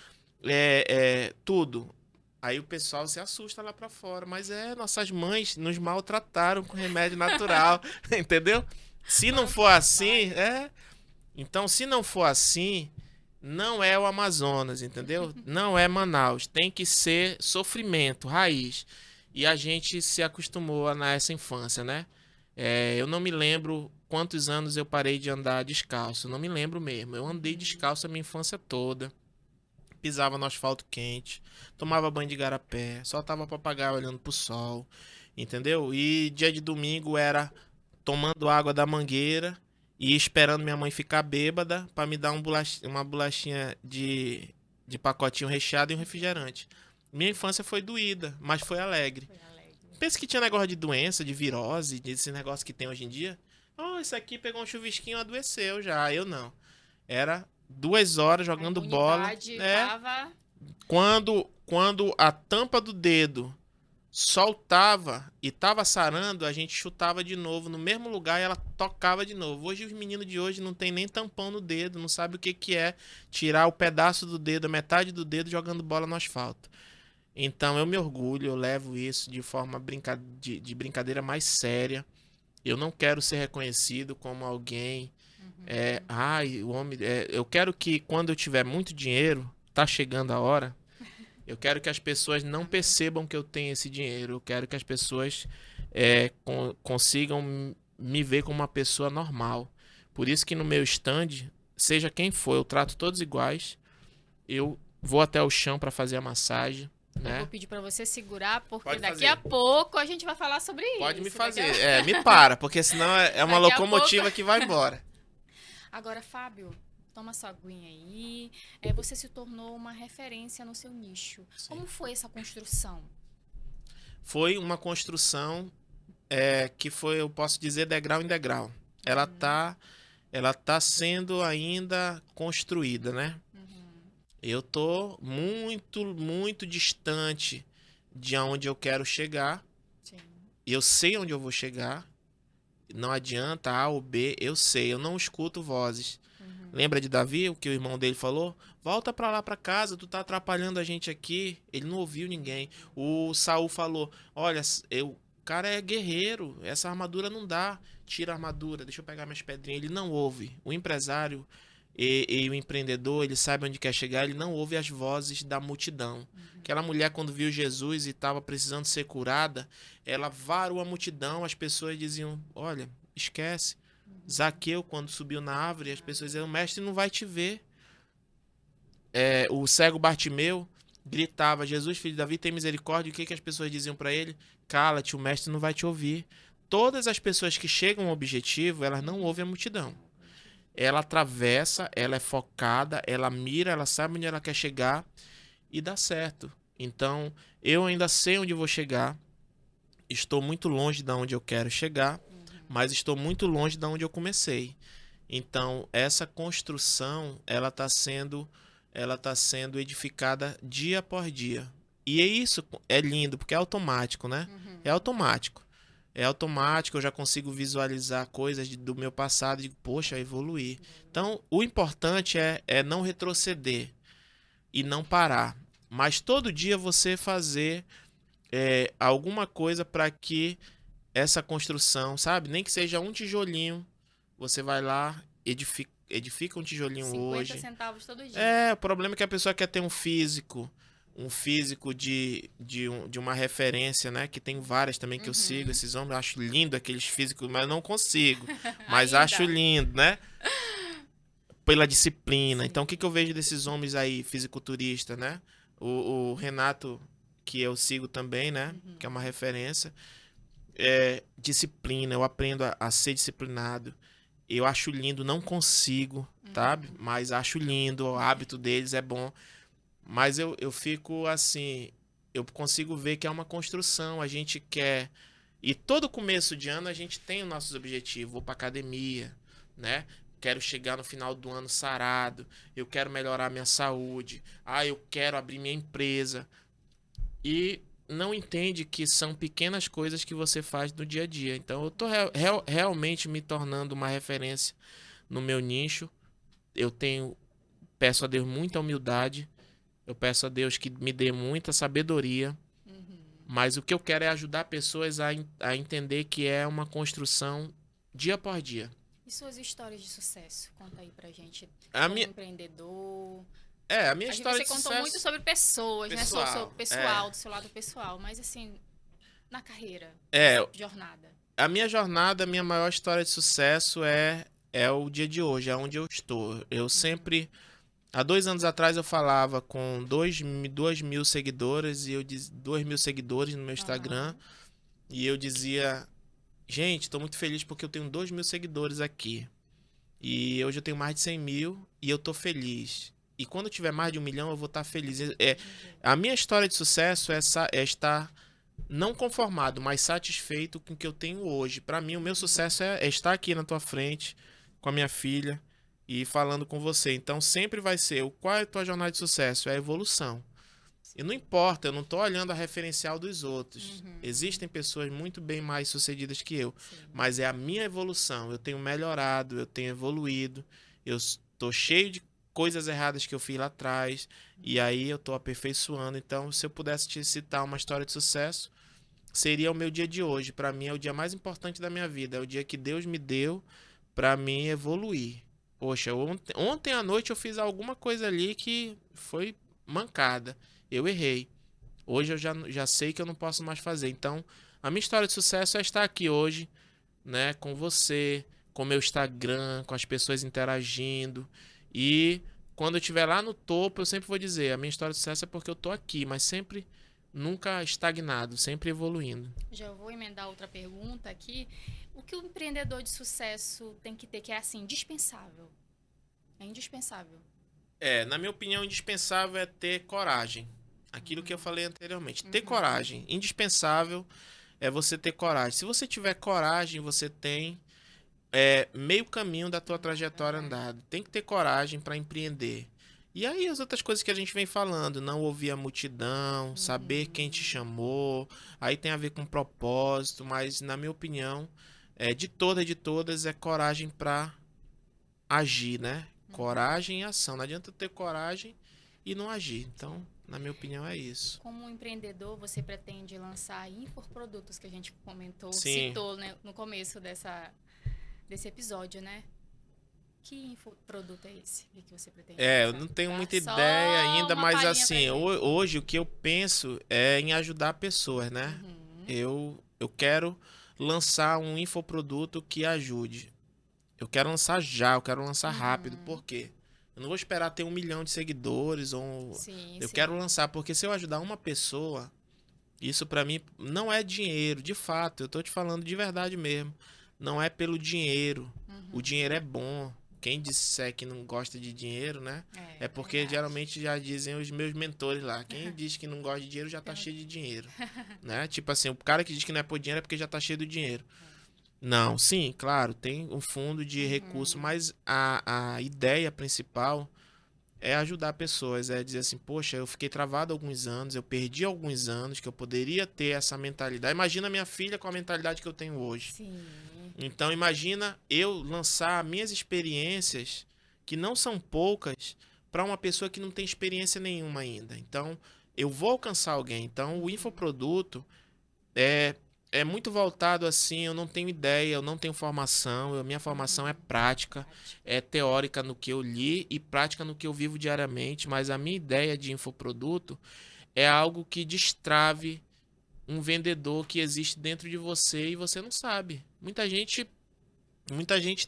B: Tudo. Aí o pessoal se assusta lá pra fora. Mas nossas mães nos maltrataram com remédio natural, entendeu? Se não for assim, Então, se não for assim, não é o Amazonas, entendeu? Não é Manaus. Tem que ser sofrimento, raiz. E a gente se acostumou a essa infância, né? Eu não me lembro quantos anos eu parei de andar descalço. Não me lembro mesmo. Eu andei descalço a minha infância toda. Pisava no asfalto quente, tomava banho de garapé, soltava papagaio olhando pro sol, entendeu? E dia de domingo era tomando água da mangueira e esperando minha mãe ficar bêbada pra me dar uma bolachinha de pacotinho recheado e um refrigerante. Minha infância foi doída, mas foi alegre.
A: Foi alegre.
B: Pensa que tinha negócio de doença, de virose, desse negócio que tem hoje em dia. Oh, isso aqui pegou um chuvisquinho, adoeceu já. Eu não. Era 2 horas jogando bola.
A: Tava...
B: Quando a tampa do dedo soltava e tava sarando, a gente chutava de novo no mesmo lugar e ela tocava de novo. Hoje os meninos de hoje não tem nem tampão no dedo, não sabe o que é tirar o pedaço do dedo, a metade do dedo jogando bola no asfalto. Então eu me orgulho, eu levo isso de forma de brincadeira mais séria. Eu não quero ser reconhecido como alguém. O homem. Eu quero que quando eu tiver muito dinheiro, tá chegando a hora. Eu quero que as pessoas não percebam que eu tenho esse dinheiro. Eu quero que as pessoas consigam me ver como uma pessoa normal. Por isso que no meu stand, seja quem for, eu trato todos iguais. Eu vou até o chão para fazer a massagem. Né?
A: Eu vou pedir para você segurar, porque
B: Pode
A: daqui
B: fazer.
A: a pouco a gente vai falar sobre isso.
B: Pode me fazer. Me para, porque senão é uma locomotiva que vai embora.
A: Agora, Fábio, toma sua aguinha aí. Você se tornou uma referência no seu nicho. Sim. Como foi essa construção?
B: Foi uma construção que foi, eu posso dizer, degrau em degrau. Ela tá sendo ainda construída, né? Eu tô muito, muito distante de onde eu quero chegar. Sim. Eu sei onde eu vou chegar. Não adianta A ou B, eu sei. Eu não escuto vozes. Lembra de Davi, o que o irmão dele falou? Volta pra lá pra casa, tu tá atrapalhando a gente aqui. Ele não ouviu ninguém. O Saul falou, olha, o cara é guerreiro, essa armadura não dá. Tira a armadura, deixa eu pegar minhas pedrinhas. Ele não ouve. O empresário e o empreendedor, ele sabe onde quer chegar, ele não ouve as vozes da multidão. Aquela mulher, quando viu Jesus e estava precisando ser curada, ela varou a multidão, as pessoas diziam, olha, esquece. Zaqueu, quando subiu na árvore, as pessoas diziam, o mestre não vai te ver. O cego Bartimeu gritava, Jesus, filho de Davi, tem misericórdia. O que as pessoas diziam para ele? Cala-te, o mestre não vai te ouvir. Todas as pessoas que chegam ao objetivo, elas não ouvem a multidão. Ela atravessa, ela é focada, ela mira, ela sabe onde ela quer chegar e dá certo. Então, eu ainda sei onde vou chegar. Estou muito longe de onde eu quero chegar, mas estou muito longe de onde eu comecei. Então, essa construção, ela está sendo edificada dia após dia. E isso é lindo, porque é automático, né? É automático. É automático, eu já consigo visualizar coisas do meu passado e digo, poxa, evoluir. Então, o importante é não retroceder e não parar. Mas todo dia você fazer alguma coisa para que essa construção, sabe? Nem que seja um tijolinho, você vai lá, edifica um tijolinho 50 hoje.
A: 50 centavos todo dia.
B: O problema é que a pessoa quer ter um físico de uma referência, né? Que tem várias também que eu sigo. Esses homens, eu acho lindo aqueles físicos, mas não consigo. Mas acho lindo, né? Pela disciplina. Sim. Então, o que eu vejo desses homens aí, fisiculturistas, né? O Renato, que eu sigo também, né? Que é uma referência. Disciplina, eu aprendo a ser disciplinado. Eu acho lindo, não consigo, sabe? Mas acho lindo, o hábito deles é bom. Mas eu fico assim, eu consigo ver que é uma construção, a gente quer... E todo começo de ano a gente tem os nossos objetivos, vou pra academia, né? Quero chegar no final do ano sarado, eu quero melhorar minha saúde, eu quero abrir minha empresa. E não entende que são pequenas coisas que você faz no dia a dia. Então, eu tô realmente me tornando uma referência no meu nicho. Eu peço a Deus muita humildade. Eu peço a Deus que me dê muita sabedoria. Mas o que eu quero é ajudar pessoas a entender que é uma construção dia por dia.
A: E suas histórias de sucesso? Conta aí pra gente.
B: A
A: Como
B: minha,
A: empreendedor.
B: a minha
A: A gente,
B: história
A: você
B: de
A: contou
B: sucesso...
A: muito sobre pessoas, né? Sobre
B: Pessoal,
A: pessoal, do seu lado pessoal. Mas assim, na carreira,
B: É,
A: nessa jornada.
B: a minha jornada, a minha maior história de sucesso é o dia de hoje, é onde eu estou. Eu sempre... Há 2 anos atrás eu falava com 2.000 seguidores e 2.000 seguidores no meu Instagram. E eu dizia, gente, estou muito feliz porque eu tenho 2.000 seguidores aqui. E hoje eu tenho mais de 100.000 e eu tô feliz. E quando eu tiver mais de 1 milhão, eu vou estar feliz. A minha história de sucesso é estar não conformado, mas satisfeito com o que eu tenho hoje. Para mim, o meu sucesso é estar aqui na tua frente, com a minha filha e falando com você. Então, sempre vai ser qual é a tua jornada de sucesso? É a evolução. E não importa, eu não estou olhando a referencial dos outros. Existem pessoas muito bem mais sucedidas que eu. Mas é a minha evolução. Eu tenho melhorado, eu tenho evoluído. Eu estou cheio de coisas erradas que eu fiz lá atrás. E aí eu estou aperfeiçoando. Então, se eu pudesse te citar uma história de sucesso, seria o meu dia de hoje. Para mim é o dia mais importante da minha vida. É o dia que Deus me deu para mim evoluir. Poxa, ontem à noite eu fiz alguma coisa ali que foi mancada. Eu errei. Hoje eu já sei que eu não posso mais fazer. Então, a minha história de sucesso é estar aqui hoje, né, com você, com meu Instagram, com as pessoas interagindo. E quando eu estiver lá no topo, eu sempre vou dizer, a minha história de sucesso é porque eu tô aqui, mas sempre nunca estagnado, sempre evoluindo.
A: Já vou emendar outra pergunta aqui. O que o empreendedor de sucesso tem que ter que é assim, indispensável? É indispensável.
B: Na minha opinião, indispensável é ter coragem. Aquilo que eu falei anteriormente. Ter coragem. Indispensável é você ter coragem. Se você tiver coragem, você tem meio caminho da tua trajetória andado. Tem que ter coragem para empreender. E aí as outras coisas que a gente vem falando, não ouvir a multidão, saber quem te chamou, aí tem a ver com propósito, mas na minha opinião, de todas, é coragem para agir, né? Coragem e ação. Não adianta ter coragem e não agir. Então, na minha opinião, é isso.
A: Como empreendedor, você pretende lançar infoprodutos que a gente comentou,
B: Sim.
A: citou, né, no começo desse episódio, né? Que infoproduto é esse que você pretende lançar?
B: Eu não tenho muita ideia ainda, mas assim, hoje o que eu penso é em ajudar pessoas, né? Eu quero lançar um infoproduto que ajude. Eu quero lançar já, eu quero lançar rápido. Por quê? Eu não vou esperar ter 1 milhão de seguidores. Eu quero lançar, porque se eu ajudar uma pessoa, isso pra mim não é dinheiro, de fato. Eu tô te falando de verdade mesmo. Não é pelo dinheiro. O dinheiro é bom. Quem disser que não gosta de dinheiro, né? É porque verdade. Geralmente já dizem os meus mentores lá. Quem diz que não gosta de dinheiro já tá cheio de dinheiro. Né? Tipo assim, o cara que diz que não é por dinheiro é porque já tá cheio de dinheiro. Não, sim, claro, tem um fundo de recurso, mas a ideia principal é ajudar pessoas, é dizer assim, poxa, eu fiquei travado alguns anos, eu perdi alguns anos que eu poderia ter essa mentalidade. Imagina minha filha com a mentalidade que eu tenho hoje.
A: Sim.
B: Então, imagina eu lançar minhas experiências, que não são poucas, para uma pessoa que não tem experiência nenhuma ainda. Então, eu vou alcançar alguém. Então, o infoproduto é muito voltado assim, eu não tenho ideia, eu não tenho formação, minha formação é prática, é teórica no que eu li e prática no que eu vivo diariamente, mas a minha ideia de infoproduto é algo que destrave um vendedor que existe dentro de você e você não sabe. Muita gente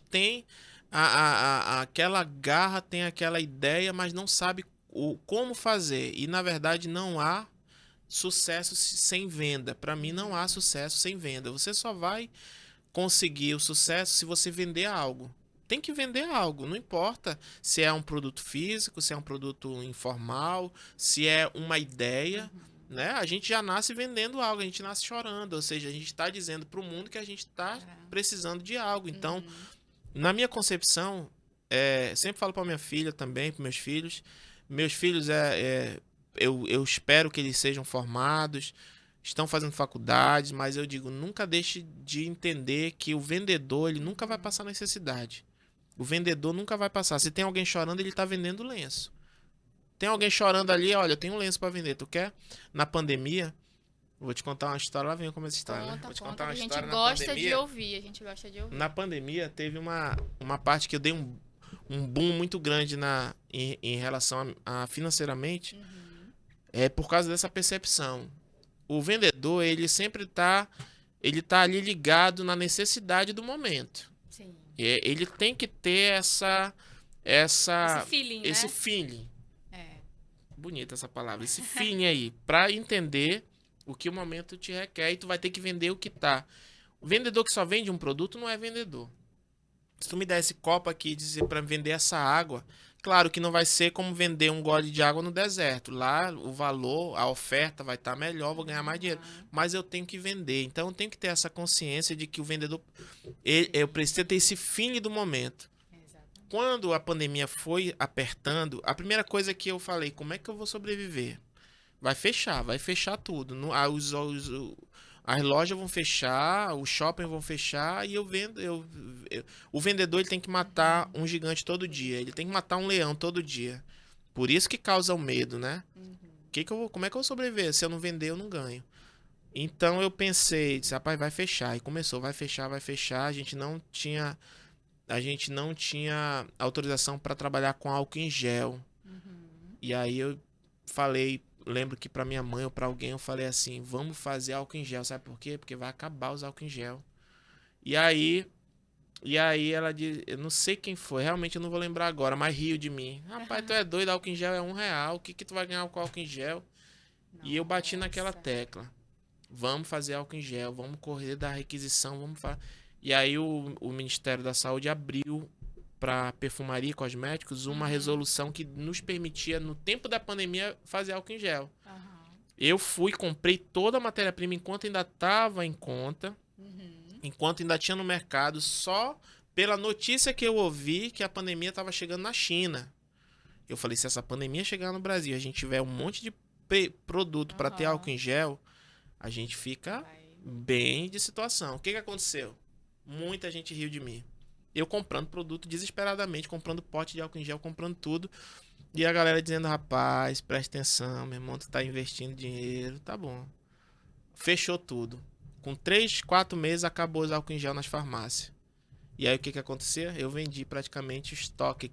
B: tem aquela garra, tem aquela ideia, mas não sabe como fazer. E na verdade não há sucesso sem venda. Para mim não há sucesso sem venda. Você só vai conseguir o sucesso se você vender algo. Tem que vender algo, não importa se é um produto físico, se é um produto informal, se é uma ideia, né? A gente já nasce vendendo algo, a gente nasce chorando, ou seja, a gente está dizendo para o mundo que a gente está precisando de algo. Então, na minha concepção, sempre falo para minha filha também, para meus filhos, eu espero que eles sejam formados, estão fazendo faculdades, mas eu digo, nunca deixe de entender que o vendedor, ele nunca vai passar necessidade. O vendedor nunca vai passar. Se tem alguém chorando, ele está vendendo lenço. Tem alguém chorando ali, olha, eu tenho um lenço para vender, tu quer? Na pandemia, vou te contar uma história, lá vem como essa história, né? Vou te contar uma história na pandemia.
A: A gente gosta de ouvir.
B: Na pandemia, teve uma parte que eu dei um boom muito grande em relação a financeiramente, por causa dessa percepção. O vendedor, ele tá ali ligado na necessidade do momento.
A: Sim.
B: Ele tem que ter esse feeling. Bonita essa palavra, esse feeling aí, para entender o que o momento te requer e tu vai ter que vender o que tá. O vendedor que só vende um produto não é vendedor. Se tu me der esse copo aqui e dizer para vender essa água, claro que não vai ser como vender um gole de água no deserto. Lá o valor, a oferta vai estar melhor, vou ganhar mais dinheiro. Mas eu tenho que vender. Então eu tenho que ter essa consciência de que o vendedor, eu preciso ter esse feeling do momento. Quando a pandemia foi apertando, a primeira coisa que eu falei, como é que eu vou sobreviver? Vai fechar tudo. As lojas vão fechar, os shoppings vão fechar e eu vendo. O vendedor ele tem que matar um gigante todo dia. Ele tem que matar um leão todo dia. Por isso que causa o medo, né? Como é que eu vou sobreviver? Se eu não vender, eu não ganho. Então eu pensei, disse, rapaz, vai fechar. E começou, vai fechar. A gente não tinha autorização para trabalhar com álcool em gel. E aí eu falei, lembro que para minha mãe ou para alguém eu falei assim, vamos fazer álcool em gel, sabe por quê? Porque vai acabar os álcool em gel. E aí ela disse, eu não sei quem foi, realmente eu não vou lembrar agora, mas riu de mim. Rapaz, tu é doido, álcool em gel é R$1, o que tu vai ganhar com álcool em gel? E eu bati naquela tecla. Vamos fazer álcool em gel, vamos correr da requisição, vamos fazer. E aí o Ministério da Saúde abriu para perfumaria e cosméticos uma resolução que nos permitia, no tempo da pandemia, fazer álcool em gel. Eu comprei toda a matéria-prima enquanto ainda estava em conta, enquanto ainda tinha no mercado, só pela notícia que eu ouvi que a pandemia estava chegando na China. Eu falei, se essa pandemia chegar no Brasil, a gente tiver um monte de produto para ter álcool em gel, a gente fica bem de situação. O que aconteceu? Muita gente riu de mim. Eu comprando produto desesperadamente, comprando pote de álcool em gel, comprando tudo. E a galera dizendo, rapaz, presta atenção, meu irmão, tu tá investindo dinheiro. Tá bom. Fechou tudo. Com 3, 4 meses acabou os álcool em gel nas farmácias. E aí o que aconteceu? Eu vendi praticamente o estoque.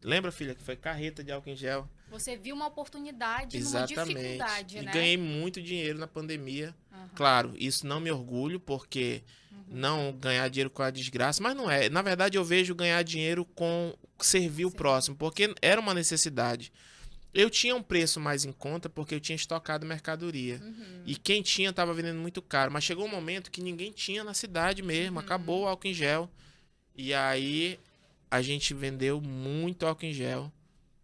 B: Lembra, filha, que foi carreta de álcool em gel?
A: Você viu uma oportunidade numa dificuldade,
B: né? E
A: né?
B: ganhei muito dinheiro na pandemia. Claro, isso não me orgulho, porque não ganhar dinheiro com a desgraça, mas não é. Na verdade, eu vejo ganhar dinheiro com servir o próximo, porque era uma necessidade. Eu tinha um preço mais em conta porque eu tinha estocado mercadoria. E quem tinha estava vendendo muito caro. Mas chegou um momento que ninguém tinha na cidade mesmo. Acabou o álcool em gel. E aí a gente vendeu muito álcool em gel.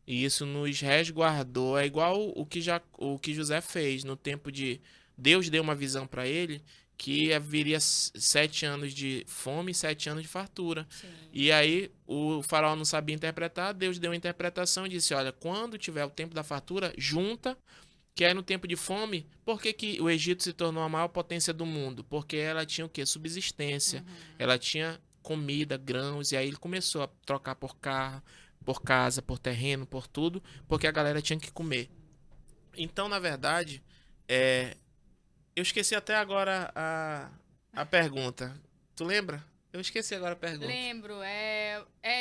B: E isso nos resguardou. É igual o que José fez no tempo de... Deus deu uma visão para ele que viria 7 anos de fome e 7 anos de fartura.
A: Sim.
B: E aí o faraó não sabia interpretar, Deus deu uma interpretação e disse, olha, quando tiver o tempo da fartura, junta, que é no tempo de fome. Por que o Egito se tornou a maior potência do mundo? Porque ela tinha o quê? Subsistência. Ela tinha comida, grãos, e aí ele começou a trocar por carro, por casa, por terreno, por tudo, porque a galera tinha que comer. Então, na verdade, eu esqueci até agora a pergunta. Tu lembra? Eu esqueci agora a pergunta.
A: Lembro,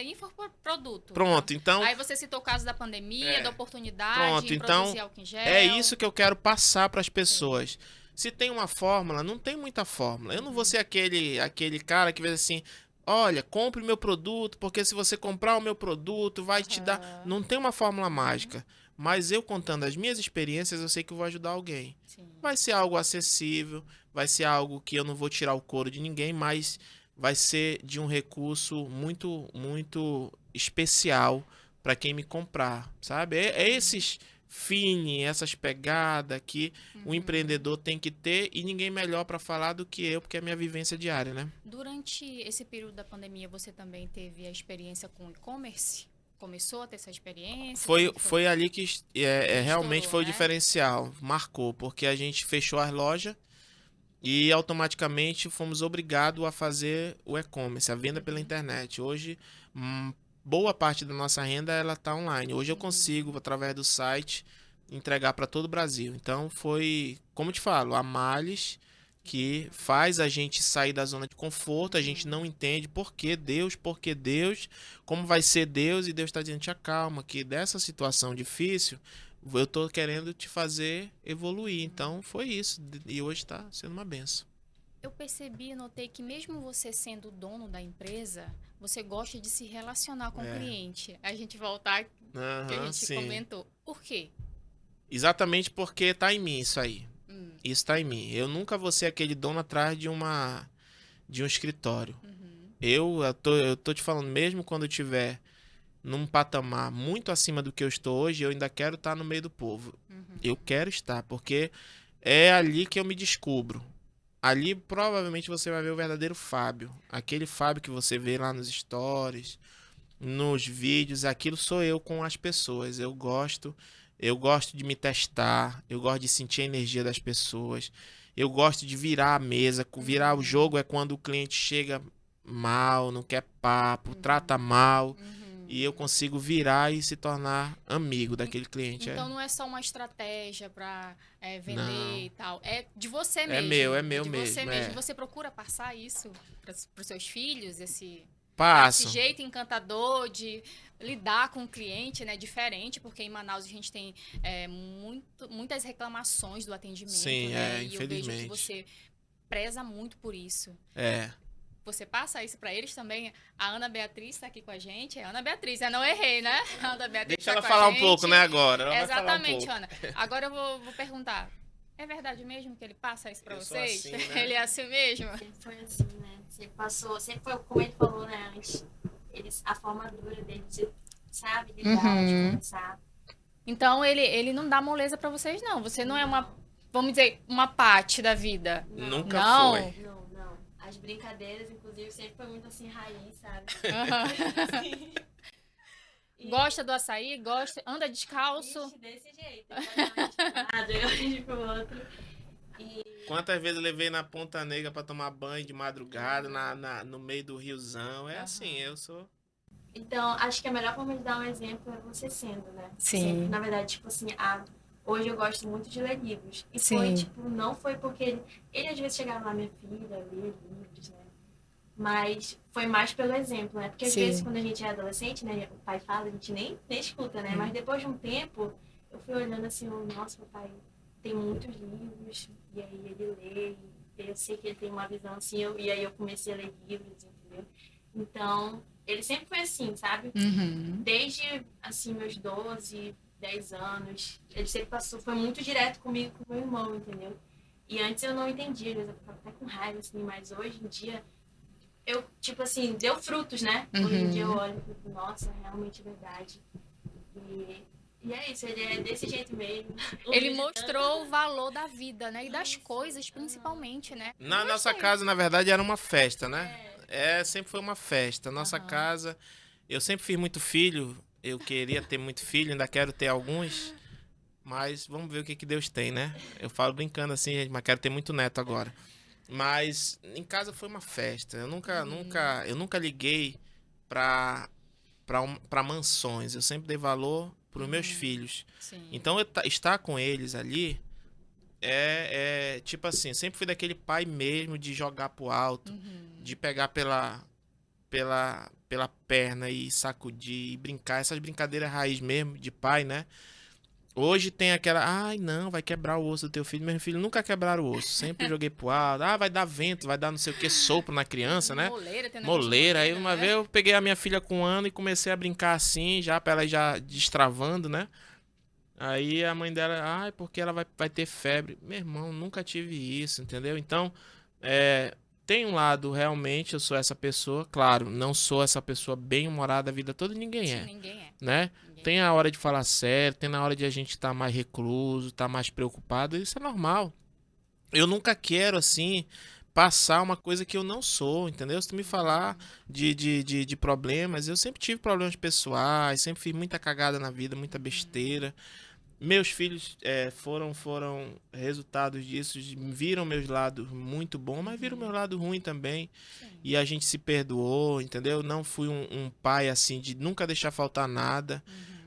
A: infoproduto.
B: Pronto, então...
A: Aí você citou o caso da pandemia, da oportunidade,
B: pronto, então,
A: produzir álcool em gel.
B: É isso que eu quero passar para as pessoas. Sim. Se tem uma fórmula, não tem muita fórmula. Eu não vou ser aquele cara que vê assim... Olha, compre meu produto, porque se você comprar o meu produto, vai te dar... Não tem uma fórmula mágica. Mas eu contando as minhas experiências, eu sei que eu vou ajudar alguém. Sim. Vai ser algo acessível, vai ser algo que eu não vou tirar o couro de ninguém, mas vai ser de um recurso muito, muito especial para quem me comprar, sabe? É esses fine, essas pegadas que o empreendedor tem que ter, e ninguém melhor para falar do que eu, porque é a minha vivência diária, né?
A: Durante esse período da pandemia, você também teve a experiência com e-commerce? começou a ter essa experiência?
B: Foi ali que realmente
A: Estourou,
B: foi o
A: né?
B: diferencial, marcou, porque a gente fechou as lojas e automaticamente fomos obrigados a fazer o e-commerce, a venda pela internet. Hoje, boa parte da nossa renda ela está online. Hoje eu consigo, através do site, entregar para todo o Brasil. Então foi, como eu te falo, a Males que faz a gente sair da zona de conforto, a gente não entende por que Deus, como vai ser Deus, e Deus está dizendo, te acalma, que dessa situação difícil, eu tô querendo te fazer evoluir. Então foi isso, e hoje está sendo uma benção.
A: Eu percebi e notei que mesmo você sendo o dono da empresa, você gosta de se relacionar com o
B: É,
A: cliente. A gente voltar que a
B: aham,
A: gente
B: sim.
A: comentou. Por quê?
B: Exatamente porque tá em mim isso aí.
A: Hum,
B: Isso tá em mim. Eu nunca vou ser aquele dono atrás de um escritório.
A: uhum,
B: Eu tô te falando, mesmo quando eu tiver num patamar muito acima do que eu estou hoje, eu ainda quero estar no meio do povo. Eu quero estar, porque é ali que eu me descubro. Ali provavelmente você vai ver o verdadeiro Fábio. Aquele Fábio que você vê lá nos stories, nos vídeos, aquilo sou eu com as pessoas. Eu gosto de me testar, eu gosto de sentir a energia das pessoas. Eu gosto de virar a mesa. Virar o jogo é quando o cliente chega mal, não quer papo, trata mal, e eu
A: uhum.
B: consigo virar e se tornar amigo daquele cliente.
A: Então não é só uma estratégia para vender
B: Não,
A: e tal. É de você
B: é
A: mesmo. É
B: meu
A: de você
B: mesmo,
A: mesmo.
B: é.
A: Você procura passar isso para os seus filhos, esse
B: Passo.
A: jeito encantador de lidar com o cliente, né? Diferente, porque em Manaus a gente tem muitas reclamações do atendimento,
B: Sim,
A: né? E eu vejo que
B: infelizmente.
A: você preza muito por isso.
B: É.
A: Você passa isso para eles também. A Ana Beatriz está aqui com a gente. É Ana Beatriz, eu não errei, né? A Ana Beatriz
B: Deixa
A: está
B: ela
A: com a
B: falar um pouco,
A: gente.
B: né, agora. Ela vai falar um
A: Exatamente,
B: pouco.
A: Ana. Agora eu vou perguntar. É verdade mesmo que ele passa isso para
B: Eu sou
A: vocês?
B: assim, né?
A: Ele é assim mesmo?
C: Sempre foi assim, né? Sempre foi como ele falou, né, antes. A formadura dele de, sabe, lidar, de
A: Uhum.
C: conversar.
A: Então ele não dá moleza para vocês, não. Você não é uma,
C: Não,
A: vamos dizer, uma parte da vida.
C: não,
B: Nunca
A: Não.
B: foi.
C: não. As brincadeiras, inclusive, sempre foi muito assim, raiz, sabe?
A: Aham.
C: Sim. E,
A: Gosta do açaí? Gosta? Anda descalço?
C: ixi, desse jeito. Pode dar uma estimulada, eu olho pro outro. E
B: Quantas vezes eu levei na Ponta Negra pra tomar banho de madrugada, no meio do riozão. É assim,
A: Aham.
B: eu sou.
C: então, acho que a melhor forma de dar um exemplo é você sendo, né?
A: Sim.
C: Sempre, na verdade, tipo assim, hoje eu gosto muito de ler livros. E
A: Sim.
C: foi, tipo, não foi porque ele às vezes chegava lá, minha filha, lê livros, né? Mas foi mais pelo exemplo, né? Porque às
A: Sim.
C: vezes quando a gente é adolescente, né? O pai fala, a gente nem escuta, né? Mas depois de um tempo, eu fui olhando assim, nossa, meu pai tem muitos livros, e aí ele lê, e eu sei que ele tem uma visão assim, e aí eu comecei a ler livros, entendeu? Então, ele sempre foi assim, sabe?
A: Uhum.
C: Desde, assim, meus 12, 10 anos, ele sempre foi muito direto comigo e com meu irmão, entendeu? E antes eu não entendia, às vezes eu ficava até com raiva, assim, mas hoje em dia, eu, tipo assim, deu frutos, né? Hoje em dia eu olho e fico, nossa, realmente é verdade. E é isso, ele é desse jeito mesmo.
A: Ele mostrou o valor da vida, né? E das coisas, principalmente, né?
B: Na nossa casa, na verdade, era uma festa, né? Sempre foi uma festa. Nossa
A: Aham.
B: casa, eu sempre fiz muito filho. Eu queria ter muito filho, ainda quero ter alguns. Mas vamos ver o que Deus tem, né? Eu falo brincando assim, gente, mas quero ter muito neto agora. Mas em casa foi uma festa. Eu nunca liguei pra, pra mansões. Eu sempre dei valor pros meus filhos.
A: Sim.
B: Então, estar com eles ali tipo assim, sempre fui daquele pai mesmo de jogar pro alto, de pegar pela perna e sacudir e brincar. Essas brincadeiras raiz mesmo, de pai, né? Hoje tem aquela, ai não, vai quebrar o osso do teu filho. Meu filho nunca quebraram o osso, sempre joguei pro alto. Ah, vai dar vento, vai dar não sei o que, sopro na criança, né?
A: Moleira, tem negócio de
B: Moleira. Aí
A: moleira,
B: uma
A: né?
B: vez eu peguei a minha filha com 1 ano e comecei a brincar assim, já pra ela ir já destravando, né? Aí a mãe dela, ai, porque ela vai ter febre. Meu irmão, nunca tive isso, entendeu? Então, tem um lado, realmente, eu sou essa pessoa. Claro, não sou essa pessoa bem-humorada a vida toda, ninguém
A: Sim,
B: é,
A: ninguém é.
B: né?
A: Ninguém
B: Tem a hora de falar sério, tem na hora de a gente estar mais recluso, estar mais preocupado, isso é normal. Eu nunca quero, assim, passar uma coisa que eu não sou, entendeu? Se tu me falar de problemas, eu sempre tive problemas pessoais, sempre fiz muita cagada na vida, muita besteira. Meus filhos foram resultados disso, viram meus lados muito bons, mas viram meu lado ruim também.
A: Sim.
B: E a gente se perdoou, entendeu? Não fui um pai assim de nunca deixar faltar nada,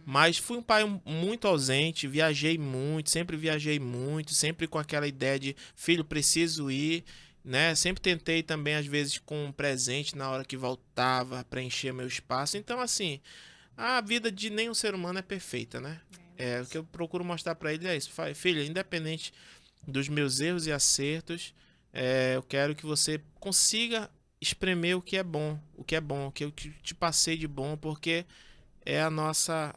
B: mas fui um pai muito ausente, viajei muito, sempre com aquela ideia de filho, preciso ir, né? Sempre tentei também, às vezes, com um presente na hora que voltava, preencher meu espaço. Então, assim, a vida de nenhum ser humano é perfeita, né? O que eu procuro mostrar pra ele é isso. Filha, independente dos meus erros e acertos, eu quero que você consiga espremer o que é bom, o que eu te passei de bom, porque é a nossa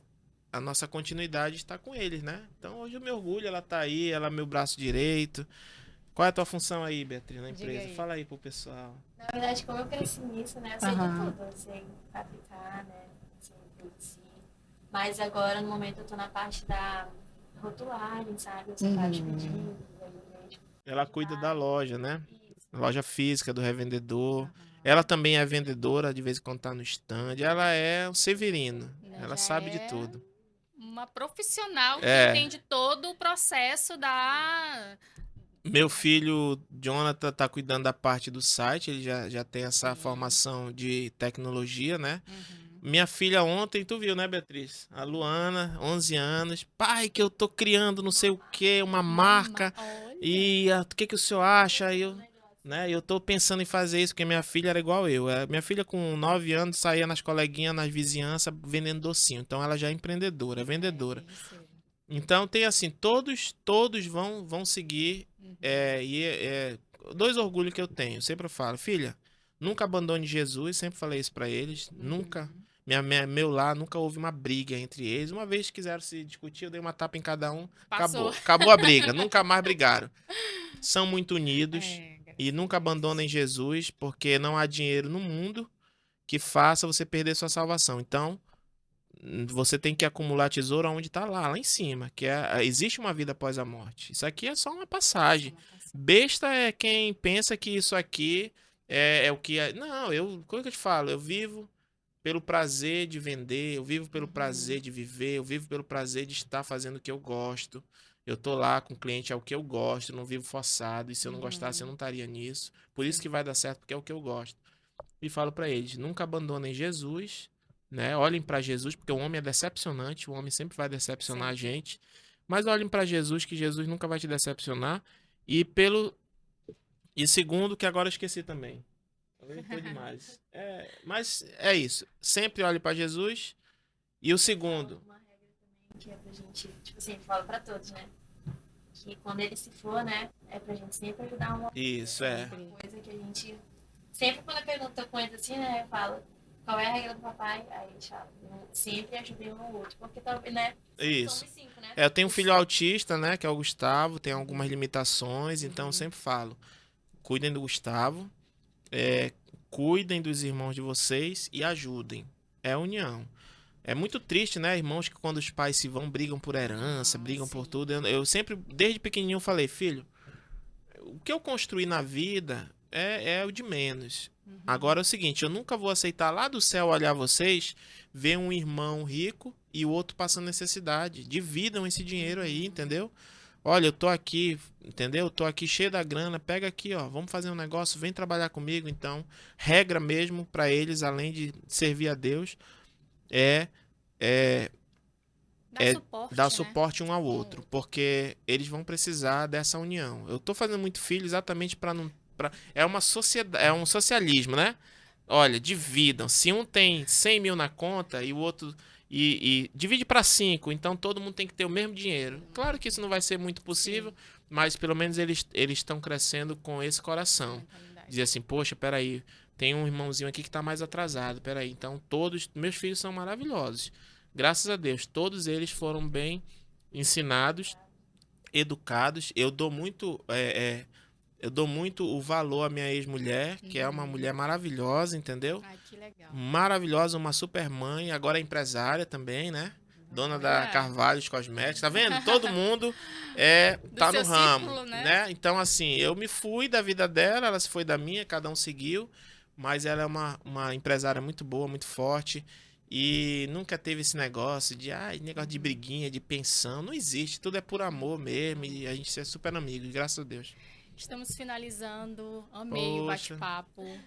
B: continuidade está com eles, né? Então hoje eu me orgulho, ela tá aí, ela é meu braço direito. Qual é a tua função aí, Beatriz, na
A: Diga
B: empresa?
A: aí.
B: Fala aí pro pessoal.
C: Na verdade, como eu cresci nisso, né? Eu sei de
D: Aham.
C: tudo. Eu sei fabricar, né? Sei produzir. Mas agora, no momento, eu tô na parte da rotulagem, sabe? Eu separo os pedidos, aí eu vejo.
B: Ela cuida da loja, né?
C: Isso.
B: Loja física do revendedor. Ela também é vendedora, de vez em quando tá no stand. Ela é um Severino. Ela
A: Já
B: sabe de
A: é
B: tudo.
A: uma profissional que
B: É.
A: entende todo o processo da...
B: Meu filho, Jonathan, tá cuidando da parte do site. Ele já tem essa
A: Sim.
B: formação de tecnologia, né?
A: Uhum.
B: Minha filha ontem, tu viu, né, Beatriz? A Luana, 11 anos. Pai, que eu tô criando não sei o que, uma marca.
A: Olha.
B: E o que o senhor acha? Aí eu tô pensando em fazer isso, porque minha filha era igual eu. Minha filha com 9 anos saía nas coleguinhas, nas vizinhanças, vendendo docinho. Então ela já é empreendedora, vendedora.
A: Isso.
B: Então tem assim, todos vão seguir. Dois orgulhos que eu tenho. Eu sempre falo, filha, nunca abandone Jesus. Sempre falei isso pra eles. Nunca. Meu lar nunca houve uma briga entre eles. Uma vez quiseram se discutir, eu dei uma tapa em cada um.
A: Passou.
B: Acabou a briga. Nunca mais brigaram. São muito unidos.
A: Graças
B: E
A: a
B: nunca
A: Deus.
B: abandonem Jesus, porque não há dinheiro no mundo que faça você perder sua salvação. Então, você tem que acumular tesouro onde está lá em cima, existe uma vida após a morte. Isso aqui é só uma passagem. Besta é quem pensa que isso aqui é o que é. Não, como é que eu te falo? Eu vivo pelo prazer de vender, eu vivo pelo prazer de viver, eu vivo pelo prazer de estar fazendo o que eu gosto. Eu tô lá com o cliente, é o que eu gosto, não vivo forçado. E se eu não gostasse, eu não estaria nisso. Por isso que vai dar certo, porque é o que eu gosto. E falo pra eles, nunca abandonem Jesus, né? Olhem pra Jesus, porque o homem é decepcionante, o homem sempre vai decepcionar a gente. Mas olhem pra Jesus, que Jesus nunca vai te decepcionar. E segundo, que agora eu esqueci também. Eu tô demais. Mas é isso. Sempre olhe pra Jesus. E o segundo,
C: Uma regra também que é pra gente, tipo assim, eu falo pra todos, né? Que quando ele se for, né? É pra gente sempre ajudar uma
B: isso
C: uma coisa que a gente. Sempre quando eu pergunto com eles assim, né? Eu falo, qual é a regra do papai? Aí eles falam, sempre ajudei um ao outro. Porque talvez, né?
B: Isso.
C: Somos 5, né?
B: Eu tenho um filho autista, né? Que é o Gustavo, tem algumas limitações, então eu sempre falo, cuidem do Gustavo, cuidem dos irmãos de vocês e ajudem. É união. É muito triste, né? Irmãos que quando os pais se vão, brigam por herança, brigam por tudo. Eu sempre, desde pequenininho, falei, filho, o que eu construí na vida é o de menos. Agora é o seguinte, eu nunca vou aceitar lá do céu olhar vocês, ver um irmão rico e o outro passando necessidade. Dividam esse dinheiro aí, entendeu? Olha, eu tô aqui, entendeu? Eu tô aqui cheio da grana, pega aqui, ó, vamos fazer um negócio, vem trabalhar comigo, então. Regra mesmo para eles, além de servir a Deus, é dar
A: Né?
B: suporte um ao outro, porque eles vão precisar dessa união. Eu tô fazendo muito filho exatamente para não é uma sociedade, é um socialismo, né? Olha, dividam. Se um tem 100 mil na conta e o outro e divide para 5, então todo mundo tem que ter o mesmo dinheiro. Claro que isso não vai ser muito possível, mas pelo menos eles estão crescendo com esse coração. Dizer assim, poxa, peraí, tem um irmãozinho aqui que tá mais atrasado, peraí. Então todos, meus filhos são maravilhosos. Graças a Deus, todos eles foram bem ensinados, educados. Eu dou muito o valor à minha ex-mulher, que é uma mulher maravilhosa, entendeu?
A: Ai, que legal.
B: Maravilhosa, uma super mãe, agora é empresária também, né? dona da
A: É.
B: Carvalhos Cosméticos, tá vendo? Todo mundo tá no
A: seu
B: ramo,
A: círculo, né?
B: né? Então, assim, eu me fui da vida dela, ela se foi da minha, cada um seguiu, mas ela é uma empresária muito boa, muito forte, e nunca teve esse negócio de, negócio de briguinha, de pensão, não existe, tudo é por amor mesmo, e a gente é super amigo, graças a Deus.
A: Estamos finalizando, amei o
B: Poxa.
A: bate-papo.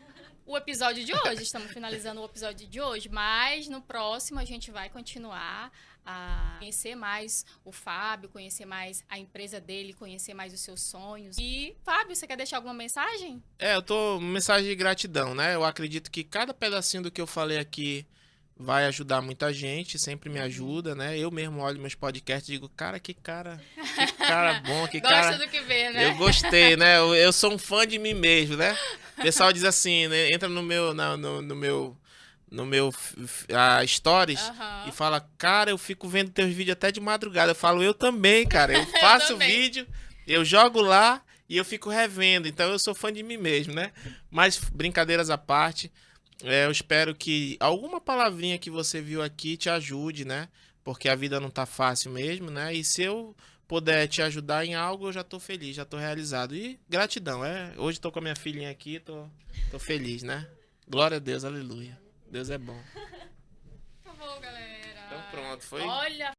A: O episódio de hoje, estamos finalizando o episódio de hoje, mas no próximo a gente vai continuar a conhecer mais o Fábio, conhecer mais a empresa dele, conhecer mais os seus sonhos. E, Fábio, você quer deixar alguma mensagem?
B: Mensagem de gratidão, né? Eu acredito que cada pedacinho do que eu falei aqui vai ajudar muita gente, sempre me ajuda, né? Eu mesmo olho meus podcasts e digo, que cara bom, que
A: Gosta
B: cara...
A: do que vê, né?
B: Eu gostei, né? Eu sou um fã de mim mesmo, né? O pessoal diz assim, né? Entra no meu stories
A: Aham.
B: e fala, cara, eu fico vendo teus vídeos até de madrugada. Eu falo, eu também, cara. Eu faço
A: também.
B: vídeo, eu jogo lá e eu fico revendo. Então eu sou fã de mim mesmo, né? Mas brincadeiras à parte, eu espero que alguma palavrinha que você viu aqui te ajude, né? Porque a vida não tá fácil mesmo, né? E se eu puder te ajudar em algo, eu já tô feliz, já tô realizado. E gratidão, hoje tô com a minha filhinha aqui, tô feliz, né? Glória a Deus, aleluia. Deus é bom.
A: Tá bom, galera.
B: Então pronto, foi...
A: Olha